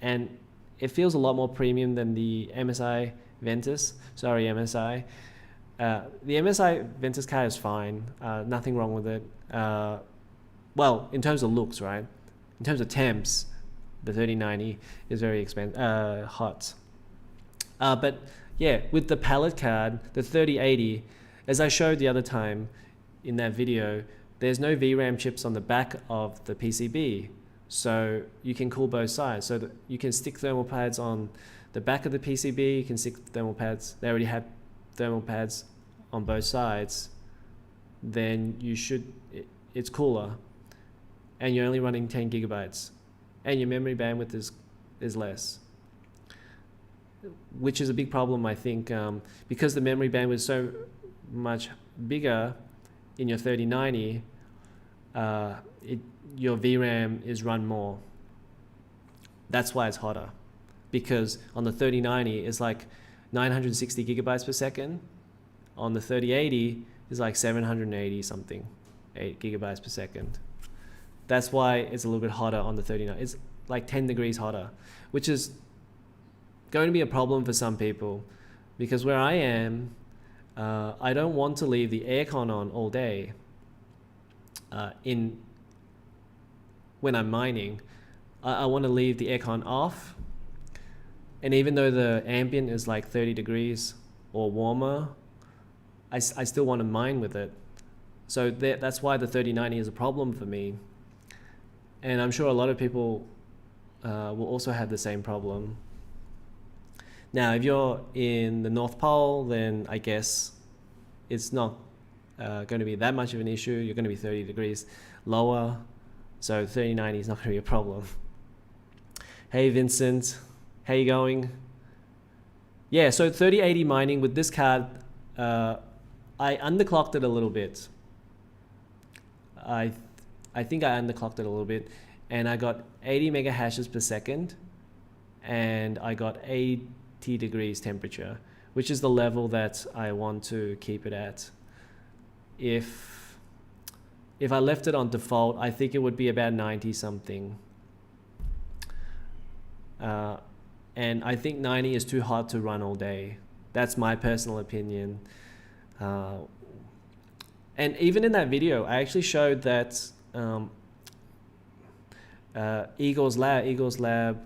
And it feels a lot more premium than the MSI Ventus. Sorry, MSI. The MSI Ventus card is fine. Nothing wrong with it. Well, in terms of looks, right? In terms of temps, the 3090 is very hot. But yeah, with the palette card, the 3080, as I showed the other time in that video, there's no VRAM chips on the back of the PCB. So you can cool both sides. So that you can stick thermal pads on the back of the PCB, you can stick thermal pads. They already have thermal pads on both sides. then it's cooler, and you're only running 10 gigabytes, and your memory bandwidth is less, which is a big problem, I think, because the memory bandwidth is so much bigger in your 3090. Your VRAM is run more. That's why it's hotter, because on the 3090 it's like 960 gigabytes per second. On the 3080 is like 780 something, 8 gigabytes per second. That's why it's a little bit hotter on the 3090. It's like 10 degrees hotter, which is going to be a problem for some people, because where I am, I don't want to leave the aircon on all day when I'm mining. I want to leave the aircon off, and even though the ambient is like 30 degrees or warmer, I still want to mine with it. So that's why the 3090 is a problem for me, and I'm sure a lot of people will also have the same problem. Now, if you're in the North Pole, then I guess it's not going to be that much of an issue. You're going to be 30 degrees lower, so 3090 is not going to be a problem. Hey Vincent, how you going? Yeah, so 3080 mining with this card, I underclocked it a little bit. I think I underclocked it a little bit, and I got 80 mega hashes per second, and I got 80 degrees temperature, which is the level that I want to keep it at. If I left it on default, I think it would be about 90 something. And I think 90 is too hot to run all day. That's my personal opinion. And even in that video, I actually showed that Eagle's Lab,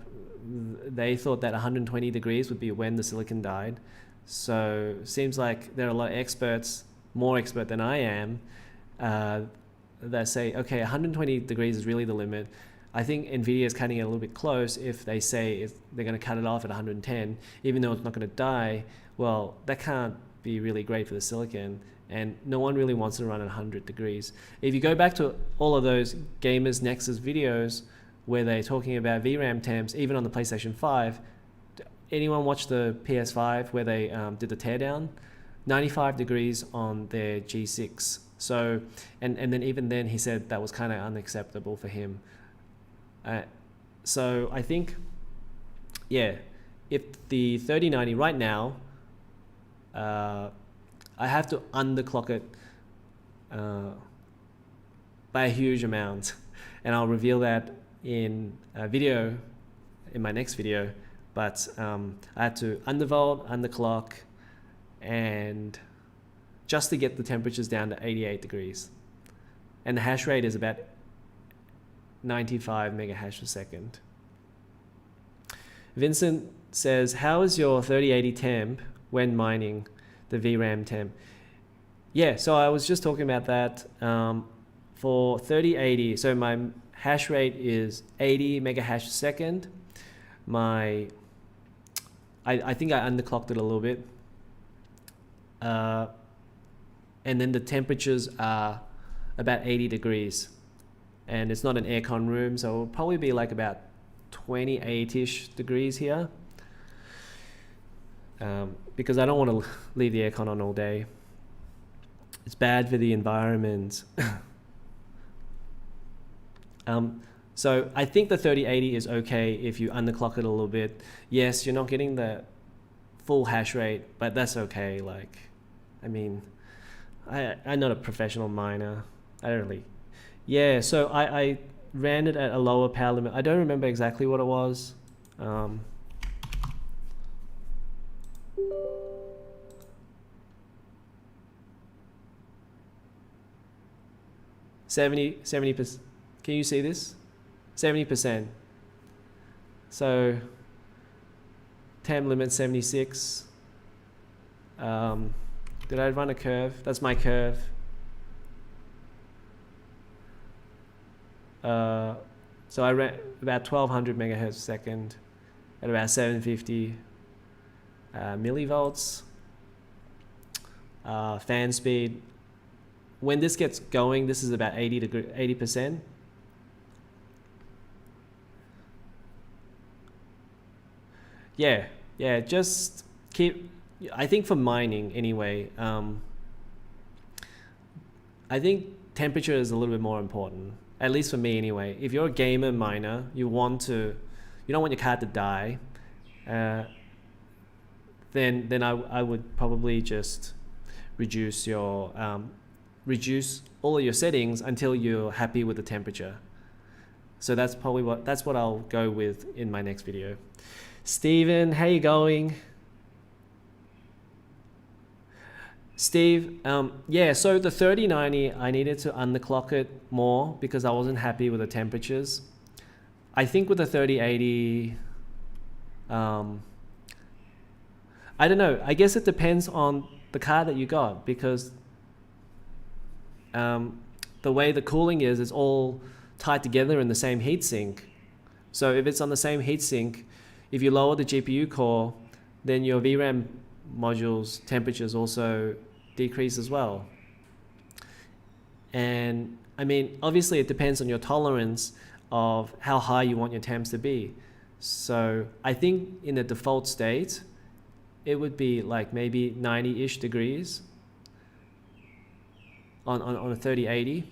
they thought that 120 degrees would be when the silicon died. So seems like there are a lot of experts, more expert than I am, that say, okay, 120 degrees is really the limit. I think NVIDIA is cutting it a little bit close if they say they're going to cut it off at 110, even though it's not going to die. Well, that can't be really great for the silicon, and no one really wants to run at 100 degrees. If you go back to all of those Gamers Nexus videos where they're talking about VRAM temps, even on the PlayStation 5, anyone watch the PS5 where they did the teardown? 95 degrees on their G6. So, and then even then he said that was kind of unacceptable for him. So I think, yeah, if the 3090 right now, I have to underclock it by a huge amount, and I'll reveal that in a video, in my next video. But I had to undervolt, underclock, and just to get the temperatures down to 88 degrees. And the hash rate is about 95 mega hash per second. Vincent says, how is your 3080 temp when mining the VRAM temp? Yeah, so I was just talking about that. For 3080, so my hash rate is 80 mega hash per second. I think I underclocked it a little bit. And then the temperatures are about 80 degrees. And it's not an aircon room, so it'll probably be like about 28-ish degrees here. Because I don't want to leave the aircon on all day. It's bad for the environment. So I think the 3080 is okay if you underclock it a little bit. Yes, you're not getting the full hash rate, but that's okay. Like, I mean, I'm not a professional miner. I don't really. Yeah, so I ran it at a lower power limit. I don't remember exactly what it was. 70%. Can you see this? 70%. So temp limit 76. Did I run a curve? That's my curve. So I ran about 1200 megahertz per second at about 750 millivolts. Fan speed when this gets going, this is about 80%. Yeah, just keep, I think for mining anyway, I think temperature is a little bit more important, at least for me anyway. If you're a gamer miner, you don't want your card to die, then I would probably just reduce all of your settings until you're happy with the temperature. So that's what I'll go with in my next video. Steven, how you going? Steve, yeah, so the 3090, I needed to underclock it more because I wasn't happy with the temperatures. I think with the 3080, I don't know, I guess it depends on the card that you got, because the way the cooling is, it's all tied together in the same heatsink. So if it's on the same heatsink, if you lower the GPU core, then your VRAM module's temperatures also decrease as well. And I mean, obviously it depends on your tolerance of how high you want your temps to be. So I think in the default state, it would be like maybe 90-ish degrees on a 3080.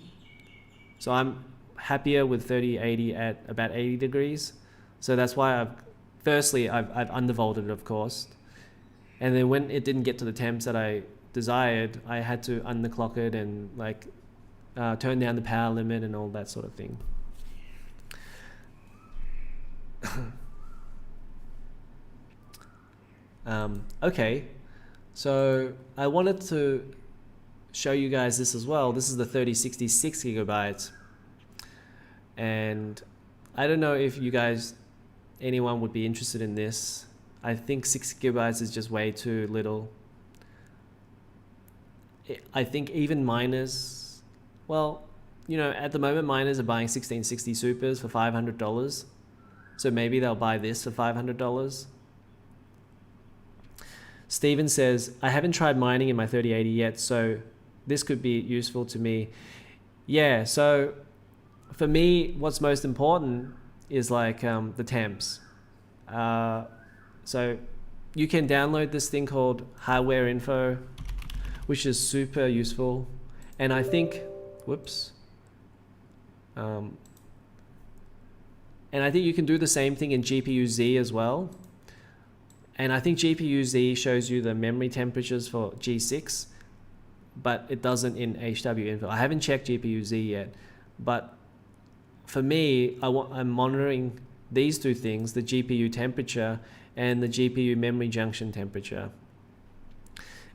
So I'm happier with 3080 at about 80 degrees. So that's why I've undervolted it, of course. And then when it didn't get to the temps that I desired, I had to underclock it and like turn down the power limit and all that sort of thing. Okay, so I wanted to show you guys this as well. This is the 3060 6 gigabytes. And I don't know if anyone would be interested in this. I think 6 gigabytes is just way too little. I think even miners, well, you know, at the moment miners are buying 1660 Supers for $500. So maybe they'll buy this for $500. Steven says, I haven't tried mining in my 3080 yet, so this could be useful to me. Yeah, so for me, what's most important is like the temps. So you can download this thing called hardware info, which is super useful. And I think, and I think you can do the same thing in GPU-Z as well. And I think GPU-Z shows you the memory temperatures for G6, but it doesn't in HW info. I haven't checked GPU-Z yet, but for me, I'm monitoring these two things, the GPU temperature and the GPU memory junction temperature.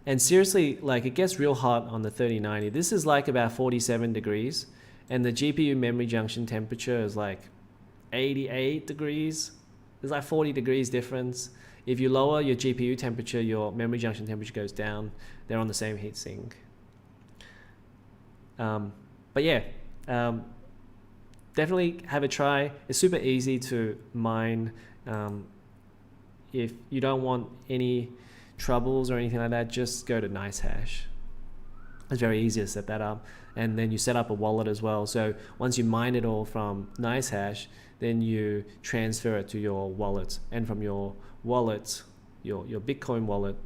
And seriously, like it gets real hot on the 3090. This is like about 47 degrees and the GPU memory junction temperature is like 88 degrees. There's like 40 degrees difference. If you lower your GPU temperature, your memory junction temperature goes down. They're on the same heatsink. But yeah, definitely have a try. It's super easy to mine. If you don't want any troubles or anything like that, just go to NiceHash. It's very easy to set that up. And then you set up a wallet as well. So once you mine it all from NiceHash, then you transfer it to your wallet. And from your wallet, your Bitcoin wallet,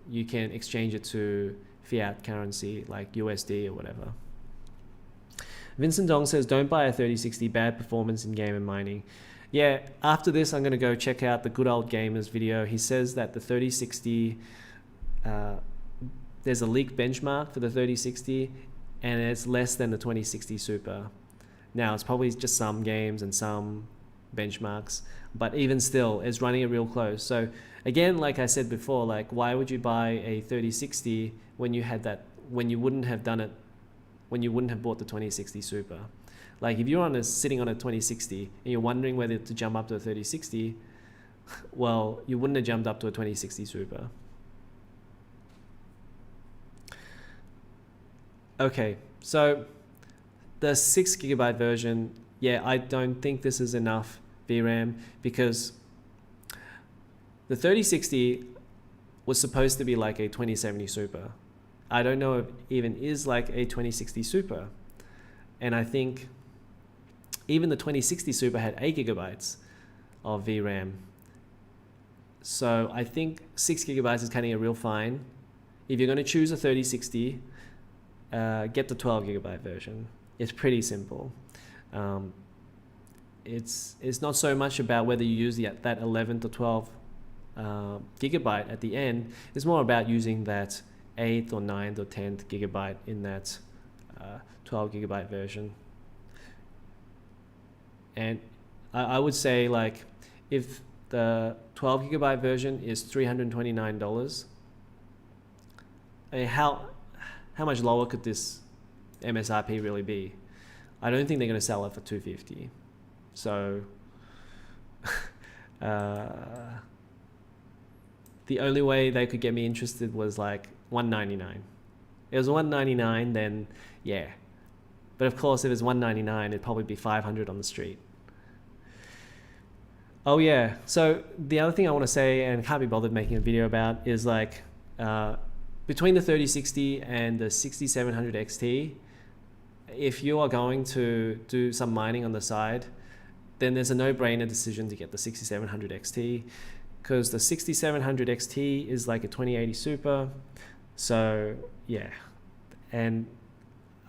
you can exchange it to fiat currency like USD or whatever. Vincent Dong says, don't buy a 3060, bad performance in game and mining. Yeah, after this, I'm going to go check out the Good Old Gamers video. He says that the 3060, there's a leaked benchmark for the 3060 and it's less than the 2060 Super. Now, it's probably just some games and some benchmarks, but even still, it's running it real close. So again, like I said before, like why would you buy a 3060 when you had that, when you wouldn't have done it, when you wouldn't have bought the 2060 Super? Like if you're sitting on a 2060 and you're wondering whether to jump up to a 3060, well, you wouldn't have jumped up to a 2060 Super. Okay, so the 6 gigabyte version, yeah, I don't think this is enough VRAM because the 3060 was supposed to be like a 2070 Super. I don't know if even is like a 2060 Super. And I think even the 2060 Super had 8 gigabytes of VRAM. So I think 6 gigabytes is kind of a real fine. If you're going to choose a 3060, get the 12 gigabyte version. It's pretty simple. It's not so much about whether you use that 11 to 12 gigabyte at the end. It's more about using that 8th or 9th or 10th gigabyte in that 12 gigabyte version. And I would say, like, if the 12 gigabyte version is $329, I mean, how much lower could this MSRP really be? I don't think they're going to sell it for $250. So the only way they could get me interested was like $199. It was $199, then yeah. But of course, if it's $199, it'd probably be $500 on the street. Oh yeah, so the other thing I want to say, and can't be bothered making a video about, is like between the 3060 and the 6700 XT, if you are going to do some mining on the side, then there's a no-brainer decision to get the 6700 XT, because the 6700 XT is like a 2080 Super. So yeah, and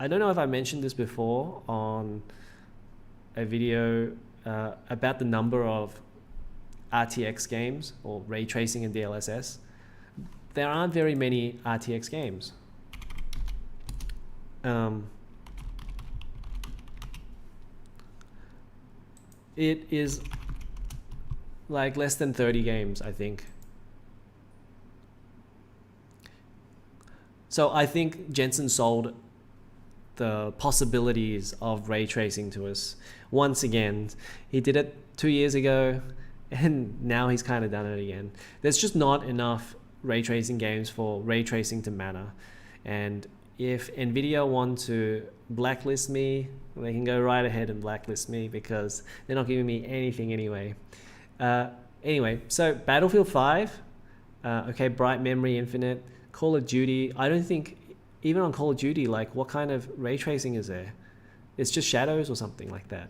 I don't know if I mentioned this before on a video about the number of RTX games or ray tracing in DLSS. There aren't very many RTX games. It is like less than 30 games, I think. So I think Jensen sold the possibilities of ray tracing to us once again. He did it 2 years ago, and now he's kind of done it again. There's just not enough ray tracing games for ray tracing to matter. And if Nvidia want to blacklist me, they can go right ahead and blacklist me, because they're not giving me anything anyway. Anyway, so Battlefield 5, okay, Bright Memory Infinite, Call of Duty. I don't think, even on Call of Duty, like, what kind of ray tracing is there? It's just shadows or something like that.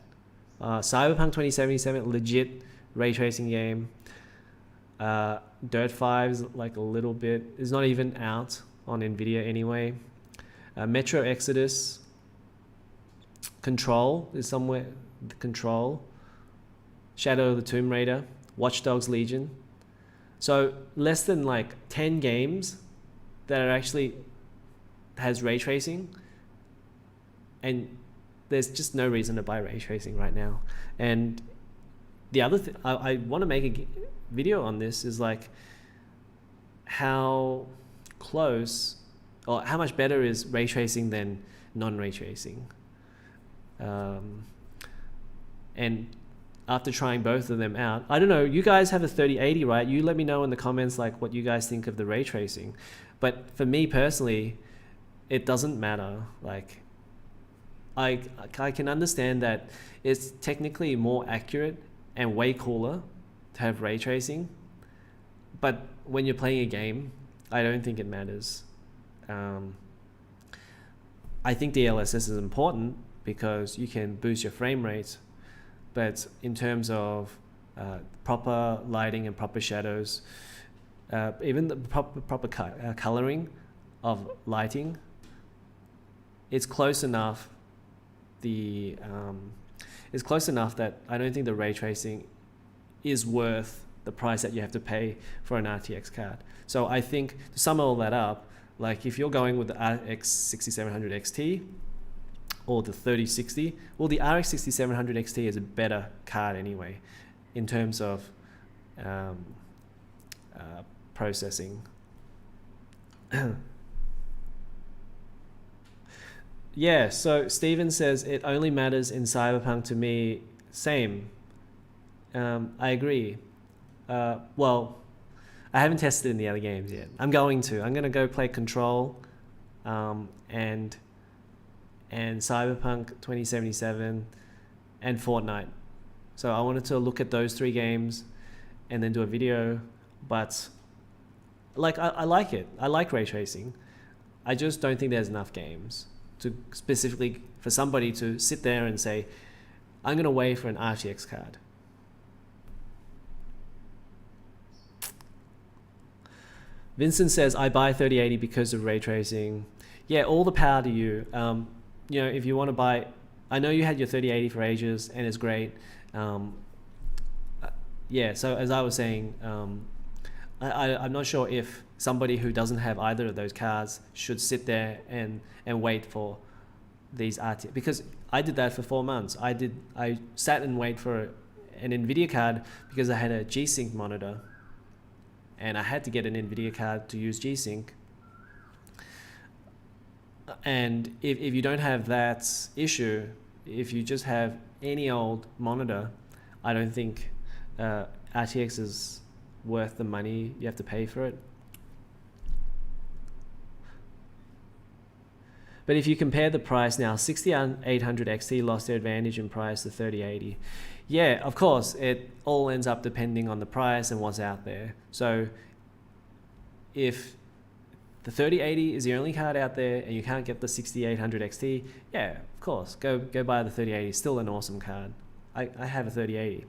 Cyberpunk 2077, legit ray tracing game. Dirt 5 is like a little bit, it's not even out on Nvidia anyway. Metro Exodus, Control is somewhere, Control, Shadow of the Tomb Raider, Watch Dogs Legion. So less than like 10 games that are actually has ray tracing, and there's just no reason to buy ray tracing right now. And the other thing I want to make a video on this is like how close, or how much better is ray tracing than non-ray tracing. And after trying both of them out, I don't know, you guys have a 3080, right? You let me know in the comments like what you guys think of the ray tracing. But for me personally, it doesn't matter. Like, I can understand that it's technically more accurate and way cooler to have ray tracing, but when you're playing a game, I don't think it matters. I think DLSS is important because you can boost your frame rate, but in terms of proper lighting and proper shadows, even the proper coloring of lighting, it's close enough. It's close enough that I don't think the ray tracing is worth the price that you have to pay for an RTX card. So I think to sum all that up, like if you're going with the RX 6700 XT or the 3060, well, the RX 6700 XT is a better card anyway in terms of processing. Yeah, so Steven says it only matters in Cyberpunk to me. Same. I agree. Well, I haven't tested in the other games yet. I'm going to go play Control and Cyberpunk 2077 and Fortnite. So I wanted to look at those 3 games and then do a video. But like I like it. I like ray tracing. I just don't think there's enough games to specifically for somebody to sit there and say, I'm gonna wait for an RTX card. Vincent says, I buy 3080 because of ray tracing. Yeah, all the power to you. You know, if you want to buy, I know you had your 3080 for ages and it's great. Yeah, so as I was saying, I'm not sure if somebody who doesn't have either of those cards should sit there and wait for these RTX, because I did that for 4 months. I sat and wait for an NVIDIA card because I had a G-Sync monitor and I had to get an NVIDIA card to use G-Sync. And if you don't have that issue, if you just have any old monitor, I don't think RTX is worth the money you have to pay for it. But if you compare the price now, 6800 XT lost their advantage in price to 3080. Yeah, of course, it all ends up depending on the price and what's out there. So if the 3080 is the only card out there and you can't get the 6800 XT, yeah, of course, go buy the 3080. Still an awesome card. I have a 3080.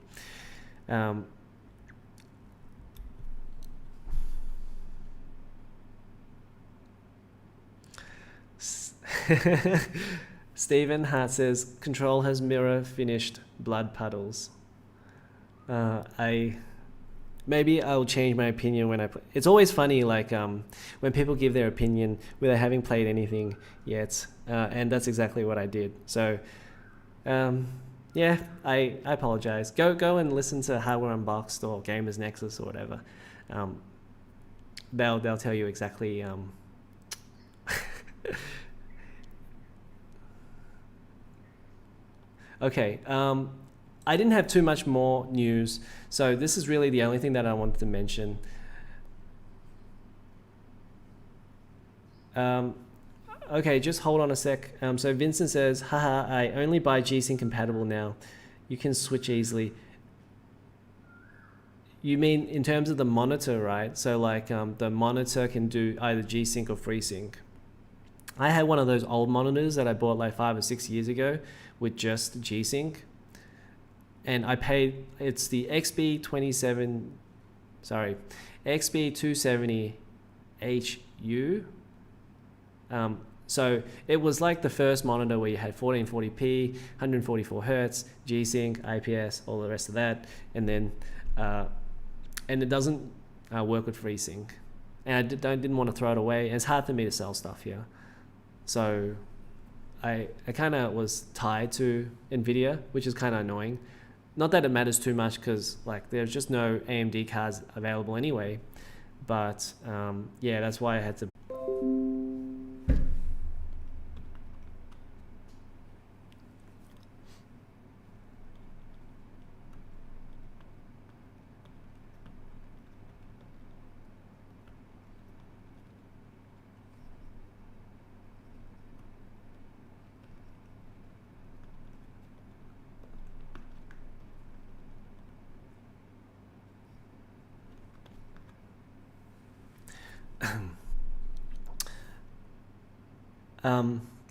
Stephen Hart says, Control has mirror finished blood puddles. Maybe I'll change my opinion when I play. It's always funny, like when people give their opinion without having played anything yet, and that's exactly what I did. So, yeah, I apologize. Go and listen to Hardware Unboxed or Gamers Nexus or whatever. They'll tell you exactly. Okay, I didn't have too much more news, so this is really the only thing that I wanted to mention. Okay, just hold on a sec. So Vincent says, haha, I only buy G-Sync compatible now. You can switch easily. You mean in terms of the monitor, right? So like the monitor can do either G-Sync or FreeSync. I had one of those old monitors that I bought like 5 or 6 years ago with just G-Sync, and I paid, it's the XB270HU. So it was like the first monitor where you had 1440p, 144 hertz, G-Sync, IPS, all the rest of that, and then and it doesn't work with FreeSync, and I didn't want to throw it away. And it's hard for me to sell stuff here, so I kind of was tied to NVIDIA, which is kind of annoying. Not that it matters too much, because like there's just no AMD cards available anyway, but yeah, that's why I had to.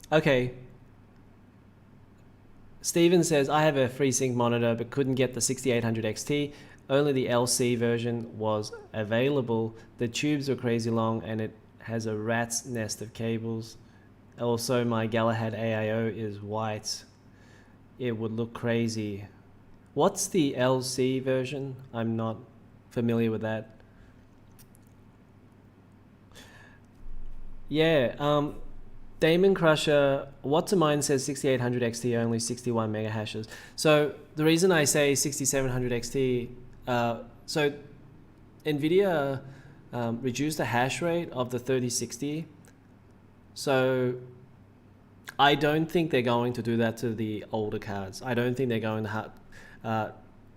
Okay. Steven says, I have a FreeSync monitor but couldn't get the 6800 XT. Only the LC version was available. The tubes are crazy long and it has a rat's nest of cables. Also, my Galahad AIO is white. It would look crazy. What's the LC version? I'm not familiar with that. Yeah, Damon Crusher, What to Mine says 6800 XT only 61 mega hashes. So the reason I say 6700 XT, so NVIDIA reduced the hash rate of the 3060. So I don't think they're going to do that to the older cards. I don't think they're going to have,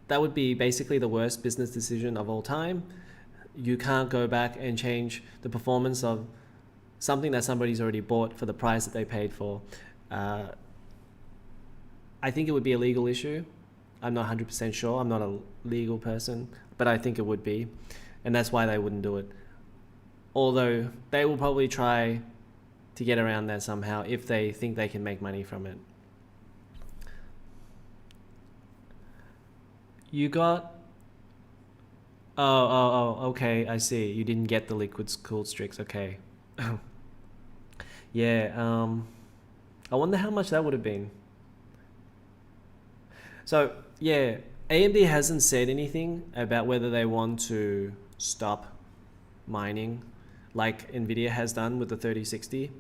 that would be basically the worst business decision of all time. You can't go back and change the performance of something that somebody's already bought for the price that they paid for. I think it would be a legal issue. I'm not 100% sure. I'm not a legal person, but I think it would be. And that's why they wouldn't do it. Although they will probably try to get around that somehow if they think they can make money from it. You got... okay, I see. You didn't get the liquid cooled strix, okay. Yeah, I wonder how much that would have been. So, yeah, AMD hasn't said anything about whether they want to stop mining like Nvidia has done with the 3060.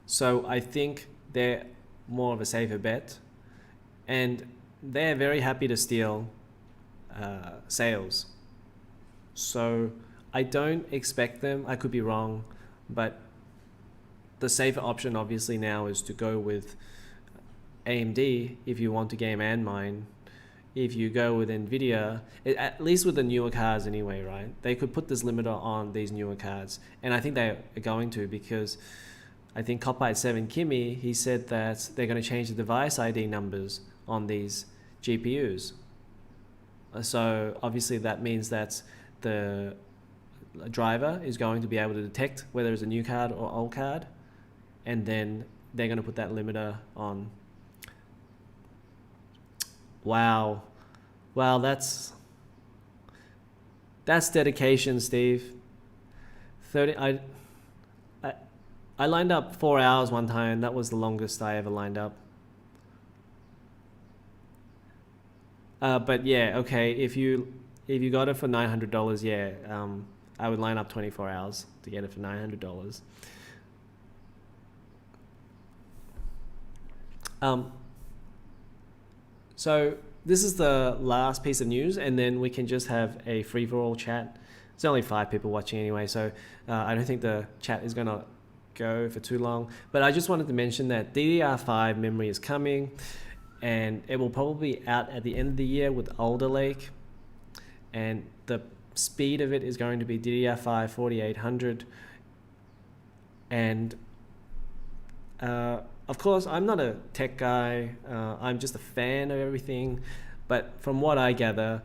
So I think they're more of a safer bet, and they're very happy to steal sales. So I don't expect them, I could be wrong, but the safer option obviously now is to go with AMD if you want to game and mine. If you go with Nvidia, at least with the newer cards anyway, right? They could put this limiter on these newer cards, and I think they are going to, because I think Copite7 Kimmy, he said that they're going to change the device ID numbers on these GPUs. So obviously that means that the driver is going to be able to detect whether it's a new card or old card, and then they're going to put that limiter on. Wow, that's dedication, Steve. 30. I lined up 4 hours one time. That was the longest I ever lined up. But yeah, okay. If you got it for $900, yeah, I would line up 24 hours to get it for $900. So this is the last piece of news, and then we can just have a free-for-all chat. There's only 5 people watching anyway, so I don't think the chat is going to go for too long. But I just wanted to mention that DDR5 memory is coming, and it will probably be out at the end of the year with Alder Lake. And the speed of it is going to be DDR5 4800. And of course, I'm not a tech guy. I'm just a fan of everything. But from what I gather,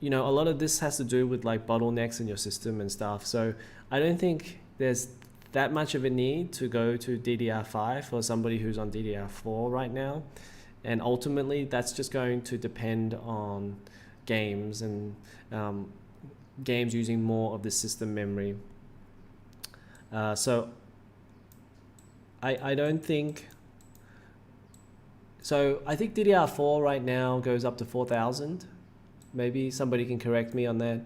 a lot of this has to do with like bottlenecks in your system and stuff. So I don't think there's that much of a need to go to DDR5 for somebody who's on DDR4 right now. And ultimately, that's just going to depend on games and games using more of the system memory. So I don't think... So I think DDR4 right now goes up to 4,000. Maybe somebody can correct me on that.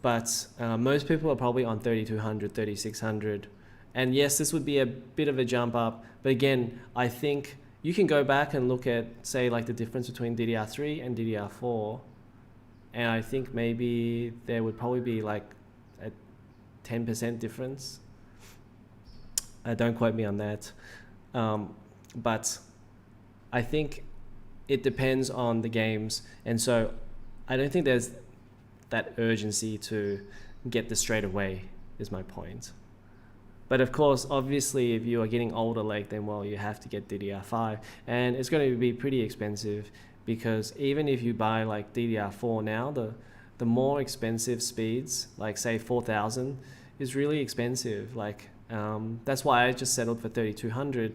But most people are probably on 3,200, 3,600. And yes, this would be a bit of a jump up. But again, I think you can go back and look at, say, like the difference between DDR3 and DDR4. And I think maybe there would probably be like a 10% difference. Don't quote me on that. But I think it depends on the games. And so I don't think there's that urgency to get this straight away, is my point. But of course, obviously, if you are getting older, like, then, well, you have to get DDR5. And it's going to be pretty expensive, because even if you buy like DDR4 now, the more expensive speeds, like say 4,000, is really expensive. Like that's why I just settled for 3,200,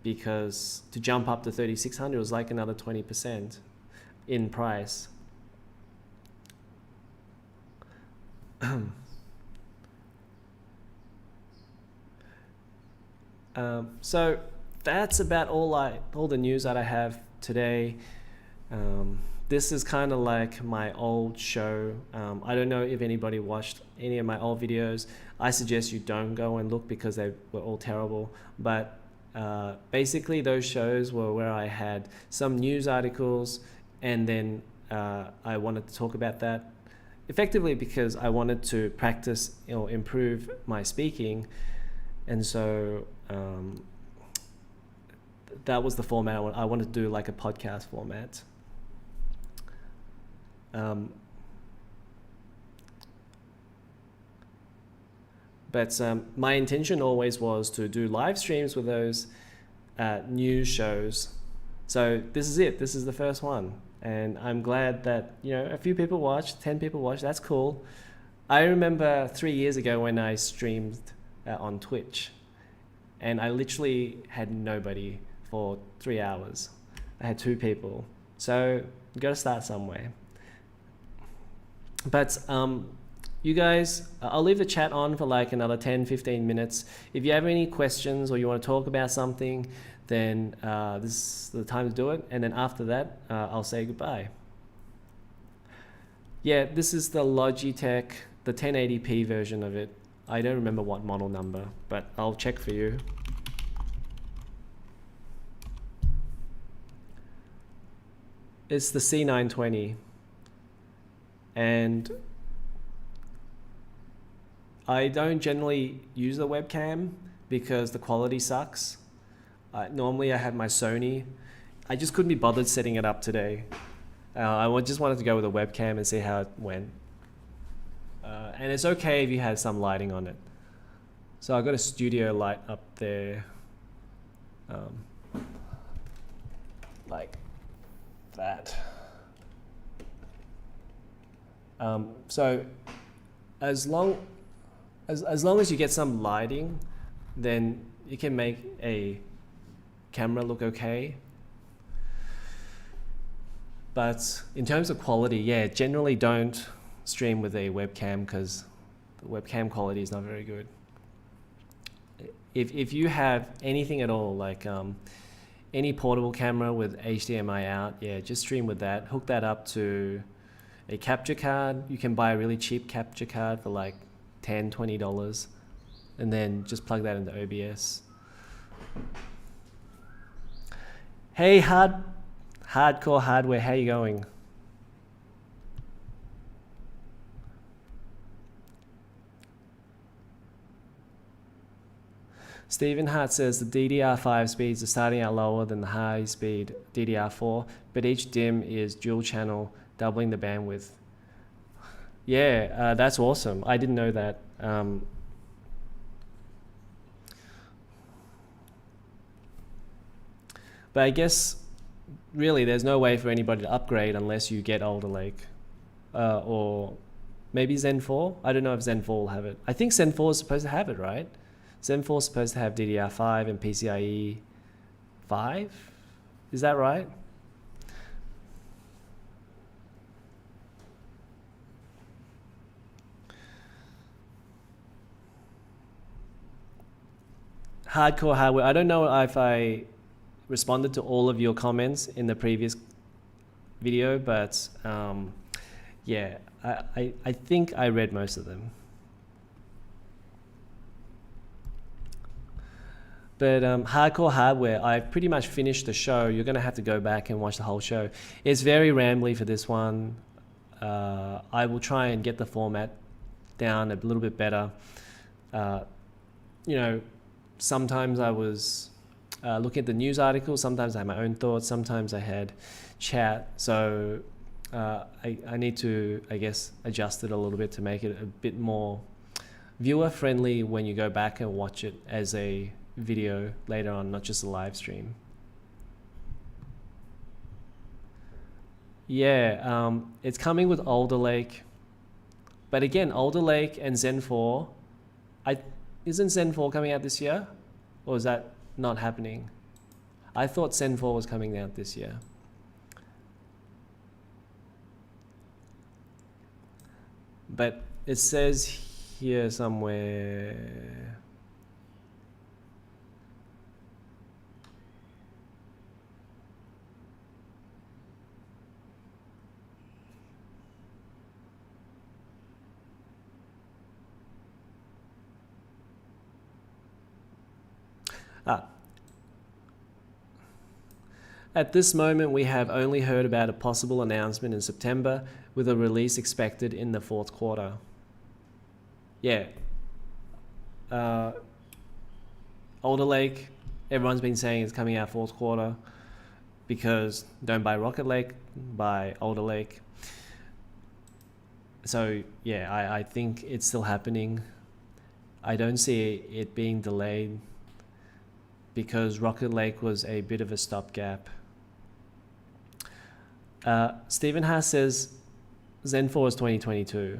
because to jump up to 3,600 was like another 20% in price. So that's about all the news that I have today. This is kind of like my old show. I don't know if anybody watched any of my old videos. I suggest you don't go and look, because they were all terrible. But basically those shows were where I had some news articles, and then I wanted to talk about that effectively because I wanted to practice or improve my speaking. And so that was the format. I wanted to do like a podcast format. But my intention always was to do live streams with those news shows. So this is it. This is the first one. And I'm glad that, a few people watched, 10 people watched. That's cool. I remember 3 years ago when I streamed on Twitch, and I literally had nobody for 3 hours. I had 2 people. So you got to start somewhere. But you guys, I'll leave the chat on for like another 10-15 minutes. If you have any questions or you want to talk about something, then this is the time to do it. And then after that, I'll say goodbye. Yeah, this is the Logitech, the 1080p version of it. I don't remember what model number, but I'll check for you. It's the C920. And I don't generally use the webcam because the quality sucks. Normally I have my Sony. I just couldn't be bothered setting it up today. I just wanted to go with a webcam and see how it went. And it's okay if you have some lighting on it. So I've got a studio light up there. Like that. So as long as you get some lighting, then you can make a camera look okay. But in terms of quality, yeah, generally don't stream with a webcam because the webcam quality is not very good. If you have anything at all, like any portable camera with HDMI out, yeah, just stream with that. Hook that up to a capture card. You can buy a really cheap capture card for like $10, $20, and then just plug that into OBS. Hey, Hardcore Hardware, how you going? Stephen Hart says the DDR5 speeds are starting out lower than the high-speed DDR4, but each DIMM is dual channel, doubling the bandwidth. Yeah, that's awesome. I didn't know that. But I guess, really, there's no way for anybody to upgrade unless you get Alder Lake. Or maybe Zen 4? I don't know if Zen 4 will have it. I think Zen 4 is supposed to have it, right? Zen 4 is supposed to have DDR5 and PCIe 5? Is that right? Hardcore Hardware, I don't know if I responded to all of your comments in the previous video, but yeah, I think I read most of them. But Hardcore Hardware, I've pretty much finished the show. You're going to have to go back and watch the whole show. It's very rambly for this one. I will try and get the format down a little bit better. You know, sometimes I was looking at the news articles, sometimes I had my own thoughts, sometimes I had chat. So I need to, I guess, adjust it a little bit to make it a bit more viewer friendly when you go back and watch it as a video later on, not just a live stream. Yeah, it's coming with Alder Lake. But again, Alder Lake and Zen 4, isn't Zen 4 coming out this year? Or is that not happening? I thought Zen 4 was coming out this year. But it says here somewhere... At this moment, we have only heard about a possible announcement in September with a release expected in the 4th quarter. Yeah. Alder Lake, everyone's been saying it's coming out 4th quarter because don't buy Rocket Lake, buy Alder Lake. So yeah, I think it's still happening. I don't see it being delayed because Rocket Lake was a bit of a stopgap. Stephen Haas says Zen 4 is 2022.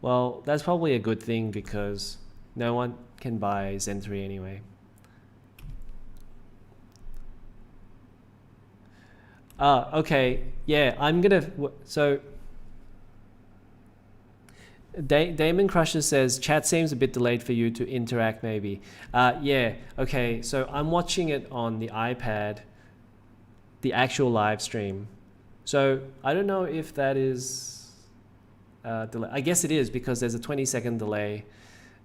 Well, that's probably a good thing because no one can buy Zen 3 anyway. Okay. Yeah, I'm gonna. So, Damon Crusher says chat seems a bit delayed for you to interact. Maybe. Yeah. Okay. So I'm watching it on the iPad, the actual live stream. So I don't know if that is delay. I guess it is because there's a 20-second delay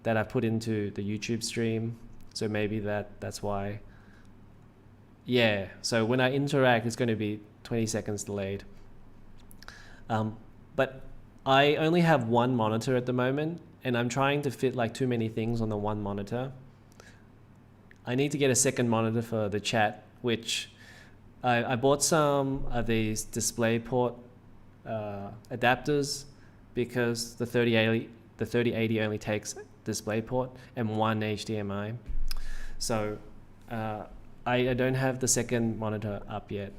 that I put into the YouTube stream. So maybe that's why. Yeah, so when I interact, it's going to be 20 seconds delayed. But I only have one monitor at the moment, and I'm trying to fit like too many things on the one monitor. I need to get a second monitor for the chat, which I bought some of these DisplayPort adapters because the 3080 only takes DisplayPort and one HDMI. So I don't have the second monitor up yet.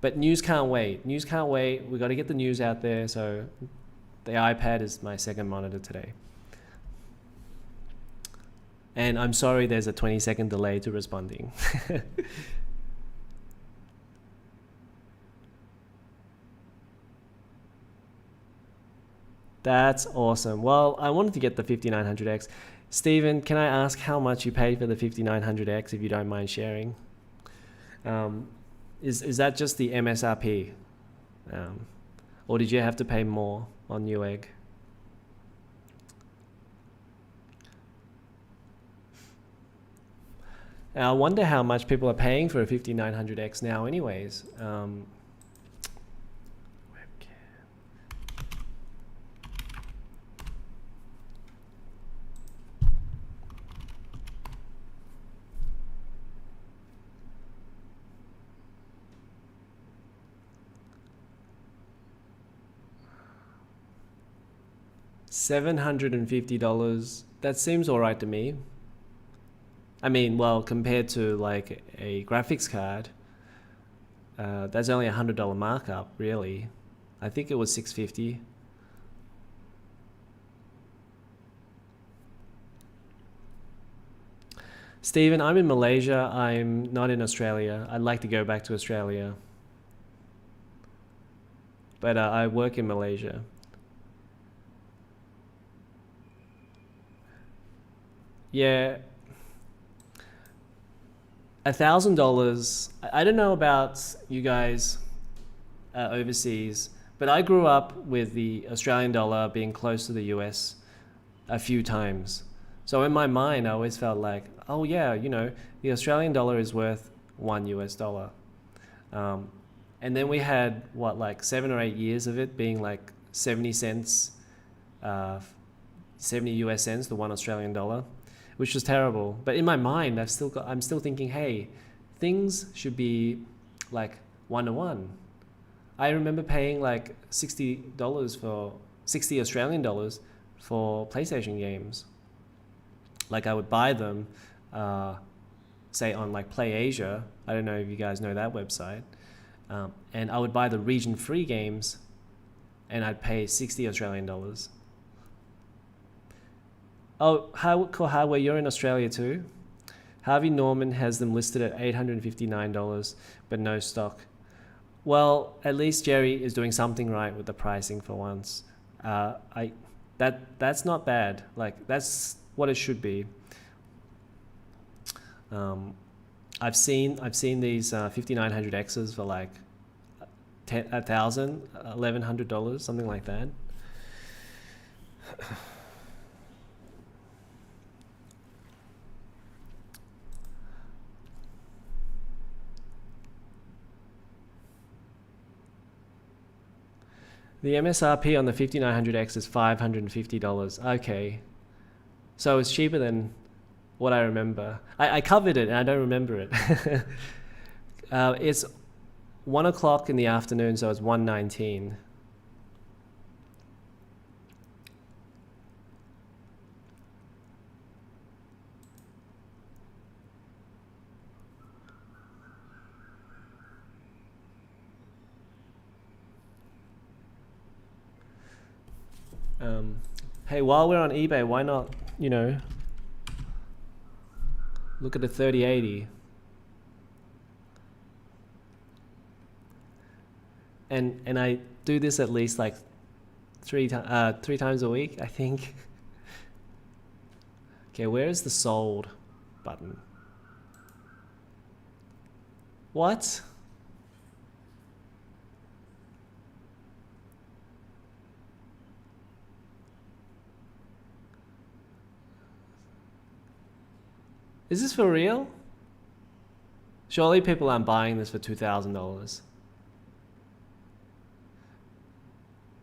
But news can't wait. News can't wait. We got to get the news out there. So the iPad is my second monitor today. And I'm sorry there's a 20-second delay to responding. That's awesome. Well, I wanted to get the 5900X. Steven, can I ask how much you paid for the 5900X if you don't mind sharing? Is that just the MSRP? Or did you have to pay more on Newegg? I wonder how much people are paying for a 5900X now anyways. $750. That seems alright to me. I mean, well, compared to like a graphics card, that's only $100 markup, really. I think it was $650. Stephen, I'm in Malaysia. I'm not in Australia. I'd like to go back to Australia. But I work in Malaysia. Yeah. $1,000. I don't know about you guys overseas, but I grew up with the Australian dollar being close to the US a few times. So in my mind, I always felt like, oh yeah, you know, the Australian dollar is worth $1. And then we had what, like 7 or 8 years of it being like 70 cents, 70 US cents, the 1 Australian dollar, which was terrible. But in my mind, I'm still thinking, hey, things should be like 1-to-1. I remember paying like $60 for 60 Australian dollars for PlayStation games. Like I would buy them, say on like Play Asia. I don't know if you guys know that website. And I would buy the region free games and I'd pay 60 Australian dollars. Oh, Cool Hardware, you're in Australia too? Harvey Norman has them listed at $859, but no stock. Well, at least Jerry is doing something right with the pricing for once. That's not bad. Like that's what it should be. I've seen these 5900Xs for like $1,000, $1,100, something like that. The MSRP on the 5900X is $550. Okay. So it's cheaper than what I remember. I covered it and I don't remember it. It's 1 o'clock in the afternoon, so it's 1:19. Hey, while we're on eBay, why not, you know, look at the 3080. and I do this at least like three times a week, I think. Okay, where is the sold button? What? Is this for real? Surely people aren't buying this for $2,000.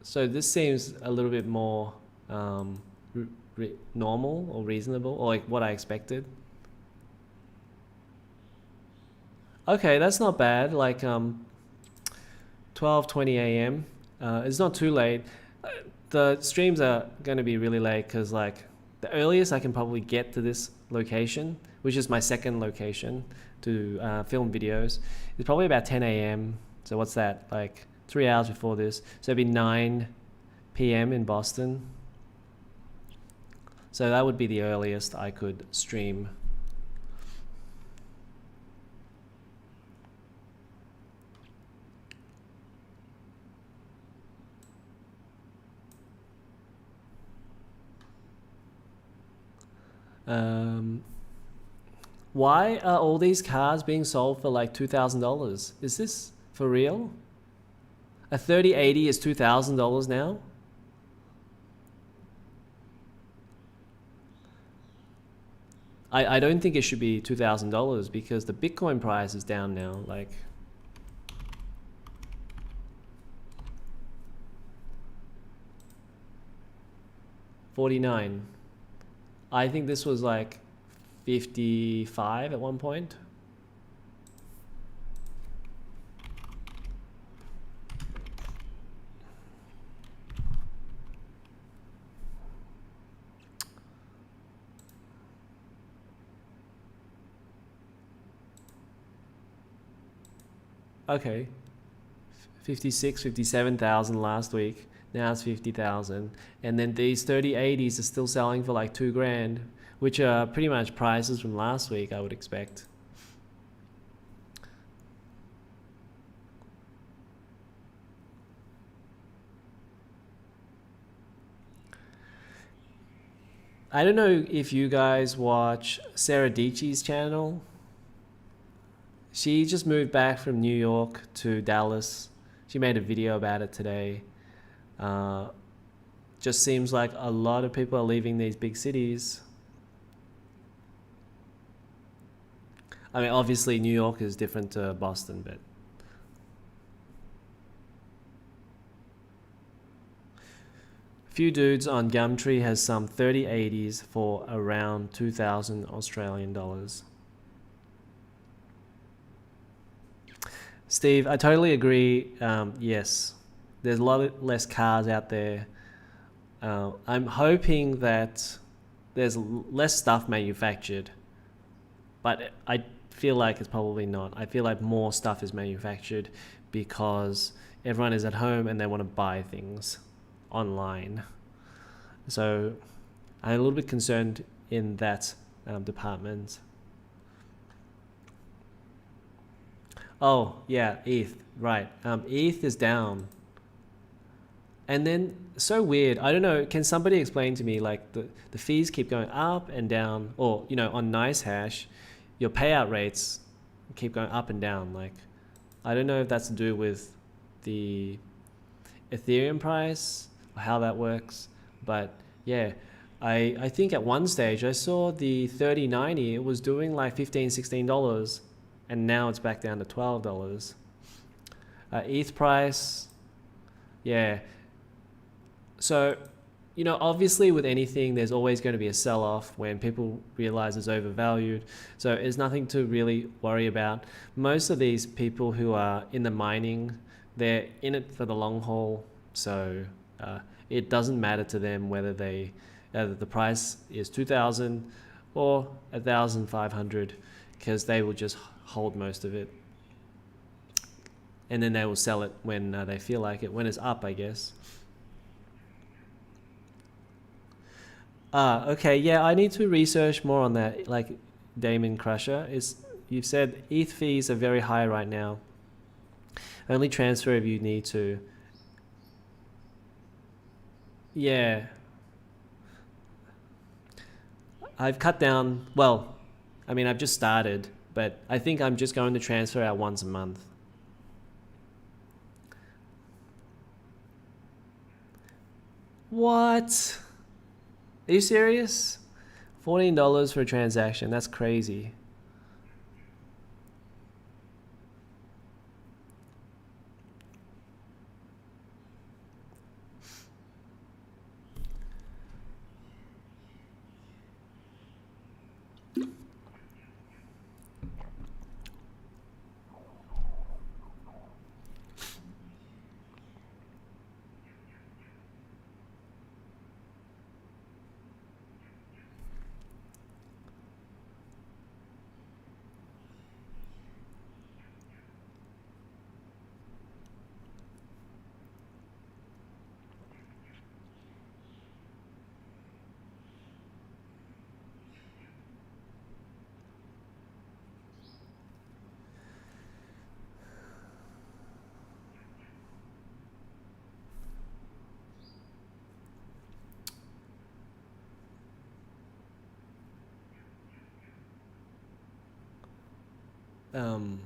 So this seems a little bit more normal or reasonable, or like what I expected. Okay, that's not bad. Like 12:20 a.m. It's not too late. The streams are going to be really late because like the earliest I can probably get to this location, which is my second location to film videos, is probably about 10 a.m. So what's that? Like 3 hours before this. So it'd be 9 p.m. in Boston. So that would be the earliest I could stream. Why are all these cars being sold for like $2,000? Is this for real? A 3080 is $2,000 now? I don't think it should be $2,000 because the Bitcoin price is down now. Like, $49. I think this was like 55 at one point. Okay, 56, 57,000 last week. Now it's 50,000. And then these 3080s are still selling for like $2,000, which are pretty much prices from last week, I would expect. I don't know if you guys watch Sarah Dietschy's channel. She just moved back from New York to Dallas. She made a video about it today. Just seems like a lot of people are leaving these big cities. I mean, obviously New York is different to Boston, but few dudes on Gumtree has some 3080s for around 2,000 Australian dollars. Steve, I totally agree. Yes, there's a lot less cars out there. I'm hoping that there's less stuff manufactured, but I feel like it's probably not. I feel like more stuff is manufactured because everyone is at home and they want to buy things online. So I'm a little bit concerned in that department. Oh yeah, ETH, right. ETH is down. And then, so weird, I don't know, can somebody explain to me, like the fees keep going up and down, or you know, on NiceHash, your payout rates keep going up and down. Like, I don't know if that's to do with the Ethereum price or how that works, but yeah, I think at one stage I saw the 3090, it was doing like $15, $16, and now it's back down to $12. ETH price, yeah. So, you know, obviously with anything, there's always going to be a sell-off when people realize it's overvalued. So there's nothing to really worry about. Most of these people who are in the mining, they're in it for the long haul. So it doesn't matter to them whether the price is 2,000 or 1,500, because they will just hold most of it. And then they will sell it when they feel like it, when it's up, I guess. Okay, yeah, I need to research more on that. Like Damon Crusher, you've said ETH fees are very high right now. Only transfer if you need to. Yeah. I've cut down, well, I mean, I've just started, but I think I'm just going to transfer out once a month. What? Are you serious? $14 for a transaction, that's crazy. Um,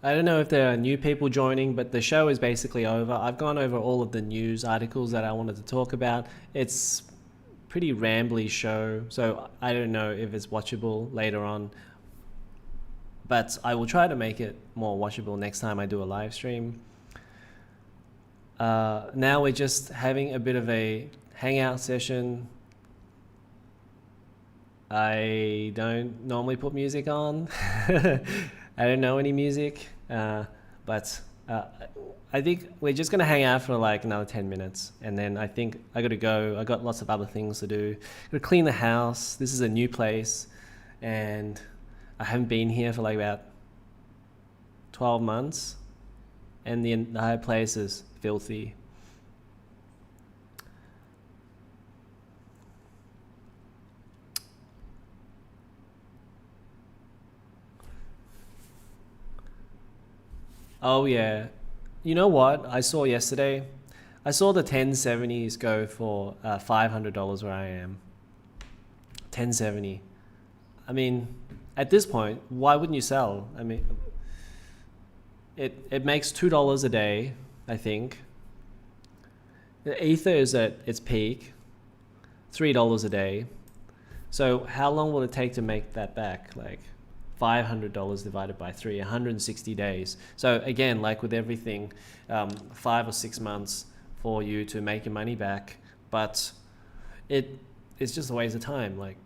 I don't know if there are new people joining, but the show is basically over. I've gone over all of the news articles that I wanted to talk about. It's pretty rambly show, so I don't know if it's watchable later on. But I will try to make it more watchable next time I do a live stream. Now we're just having a bit of a hangout session. I don't normally put music on. I don't know any music, but I think we're just gonna hang out for like another 10 minutes, and then I think I gotta go. I got lots of other things to do. Gotta clean the house. This is a new place, and I haven't been here for like about 12 months, and the entire place is filthy. Oh yeah. You know what I saw yesterday? I saw the 1070s go for $500 where I am. 1070. I mean, at this point, why wouldn't you sell? I mean, it makes $2 a day, I think. The Ether is at its peak, $3 a day. So how long will it take to make that back? Like $500 divided by 3, 160 days. So again, like with everything, 5 or 6 months for you to make your money back, but it's just a waste of time. Like,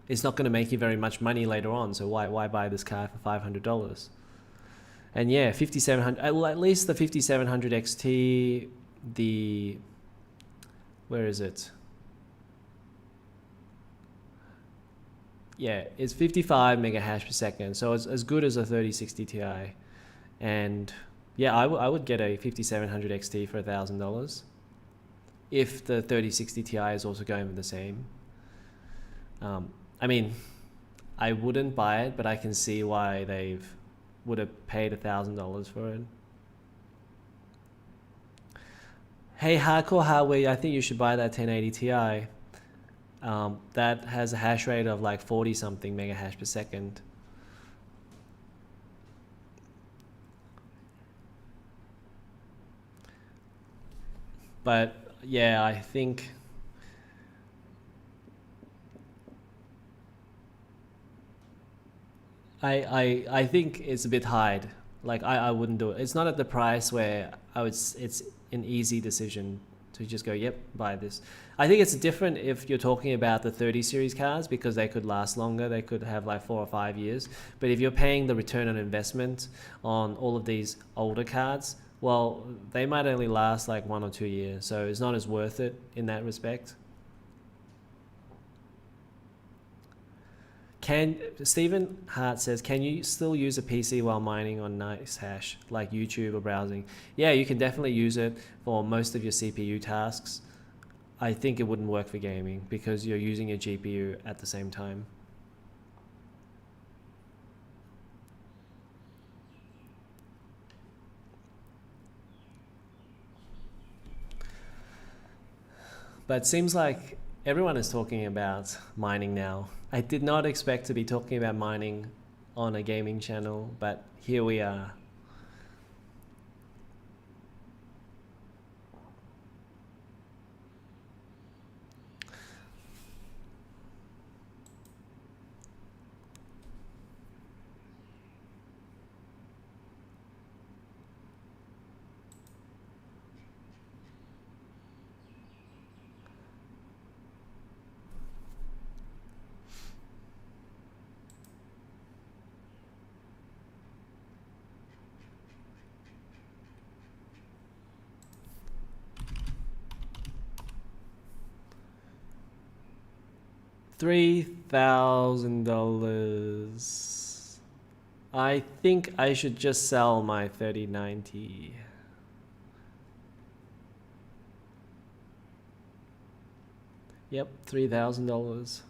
it's not going to make you very much money later on, so why buy this car for $500? And yeah, 5700, well, at least the 5700 XT, the, where is it? Yeah, it's 55 mega hash per second, so it's as good as a 3060 Ti. And yeah, I would get a 5700 XT for $1,000 if the 3060 Ti is also going for the same. I mean, I wouldn't buy it, but I can see why they've would have paid $1,000 for it. Hey, Hardcore Hardware, I think you should buy that 1080 Ti. That has a hash rate of like 40 something mega hash per second. But yeah, I think I think it's a bit high. Like I wouldn't do it. It's not at the price where it's an easy decision to just go, yep, buy this. I think it's different if you're talking about the 30 series cars because they could last longer. They could have like 4 or 5 years. But if you're paying the return on investment on all of these older cards, well, they might only last like 1 or 2 years. So it's not as worth it in that respect. Stephen Hart says, can you still use a PC while mining on nice hash like YouTube or browsing? Yeah, you can definitely use it for most of your CPU tasks. I think it wouldn't work for gaming because you're using your GPU at the same time. But it seems like everyone is talking about mining now. I did not expect to be talking about mining on a gaming channel, but here we are. $3,000. I think I should just sell my 3090. Yep, $3,000.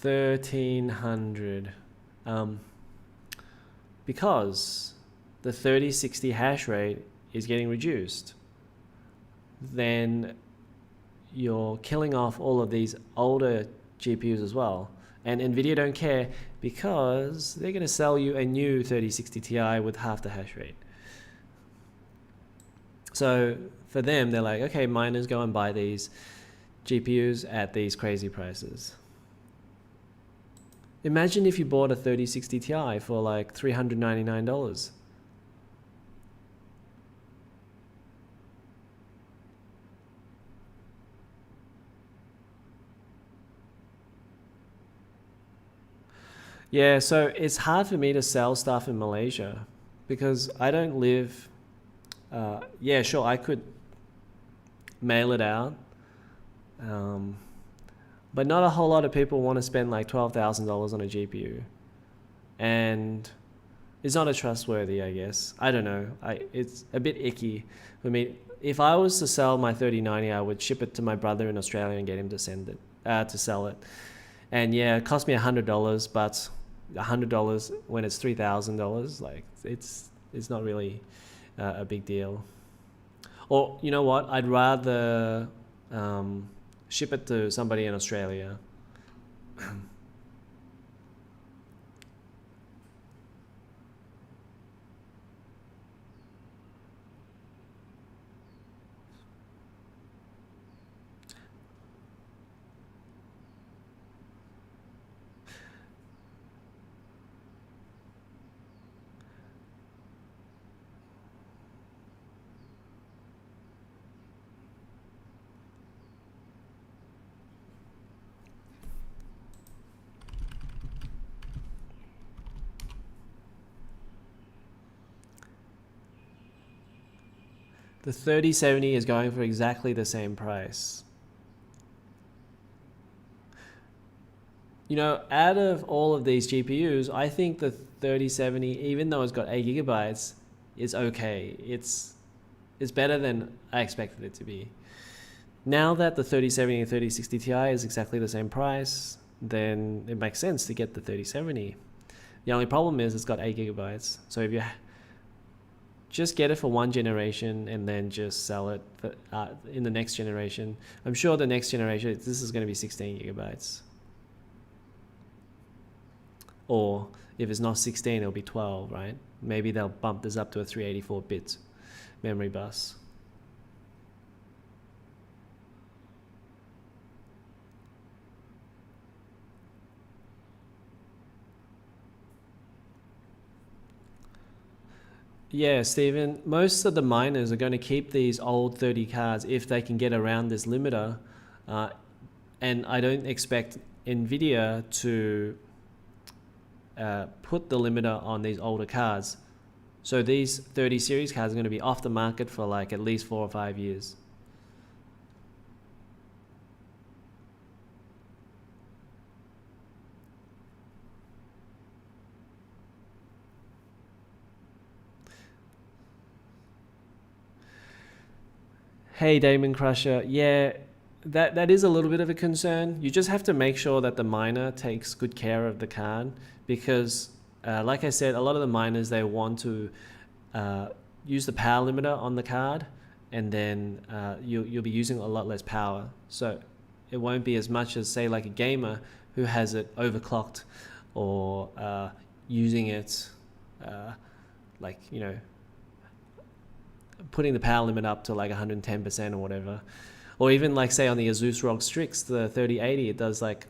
$1,300. Because the 3060 hash rate is getting reduced, then you're killing off all of these older GPUs as well. And NVIDIA don't care because they're going to sell you a new 3060 Ti with half the hash rate. So for them, they're like, okay, miners, go and buy these GPUs at these crazy prices. Imagine if you bought a 3060 Ti for like $399. Yeah, so it's hard for me to sell stuff in Malaysia because I don't live. Yeah, sure, I could mail it out. But not a whole lot of people want to spend like $12,000 on a GPU. And it's not a trustworthy, I guess. I don't know. It's a bit icky for me. If I was to sell my 3090, I would ship it to my brother in Australia and get him to to sell it. And yeah, it cost me $100, but $100 when it's $3,000, like it's not really a big deal. Or you know what? I'd rather ship it to somebody in Australia. The 3070 is going for exactly the same price. You know, out of all of these GPUs, I think the 3070, even though it's got 8 gigabytes, is okay. It's better than I expected it to be. Now that the 3070 and 3060 Ti is exactly the same price, then it makes sense to get the 3070. The only problem is it's got 8 gigabytes. So if you just get it for one generation and then just sell it for, in the next generation, I'm sure the next generation, this is going to be 16 gigabytes. Or if it's not 16, it'll be 12, right? Maybe they'll bump this up to a 384-bit memory bus. Yeah, Stephen, most of the miners are going to keep these old 30 cards if they can get around this limiter. And I don't expect NVIDIA to put the limiter on these older cards. So these 30 series cards are going to be off the market for like at least 4 or 5 years. Hey, Damon Crusher. Yeah, that is a little bit of a concern. You just have to make sure that the miner takes good care of the card because, like I said, a lot of the miners, they want to use the power limiter on the card, and then you'll be using a lot less power. So it won't be as much as, say, like a gamer who has it overclocked or using it like, you know, putting the power limit up to like 110% or whatever. Or even like say on the Asus ROG Strix, the 3080, it does like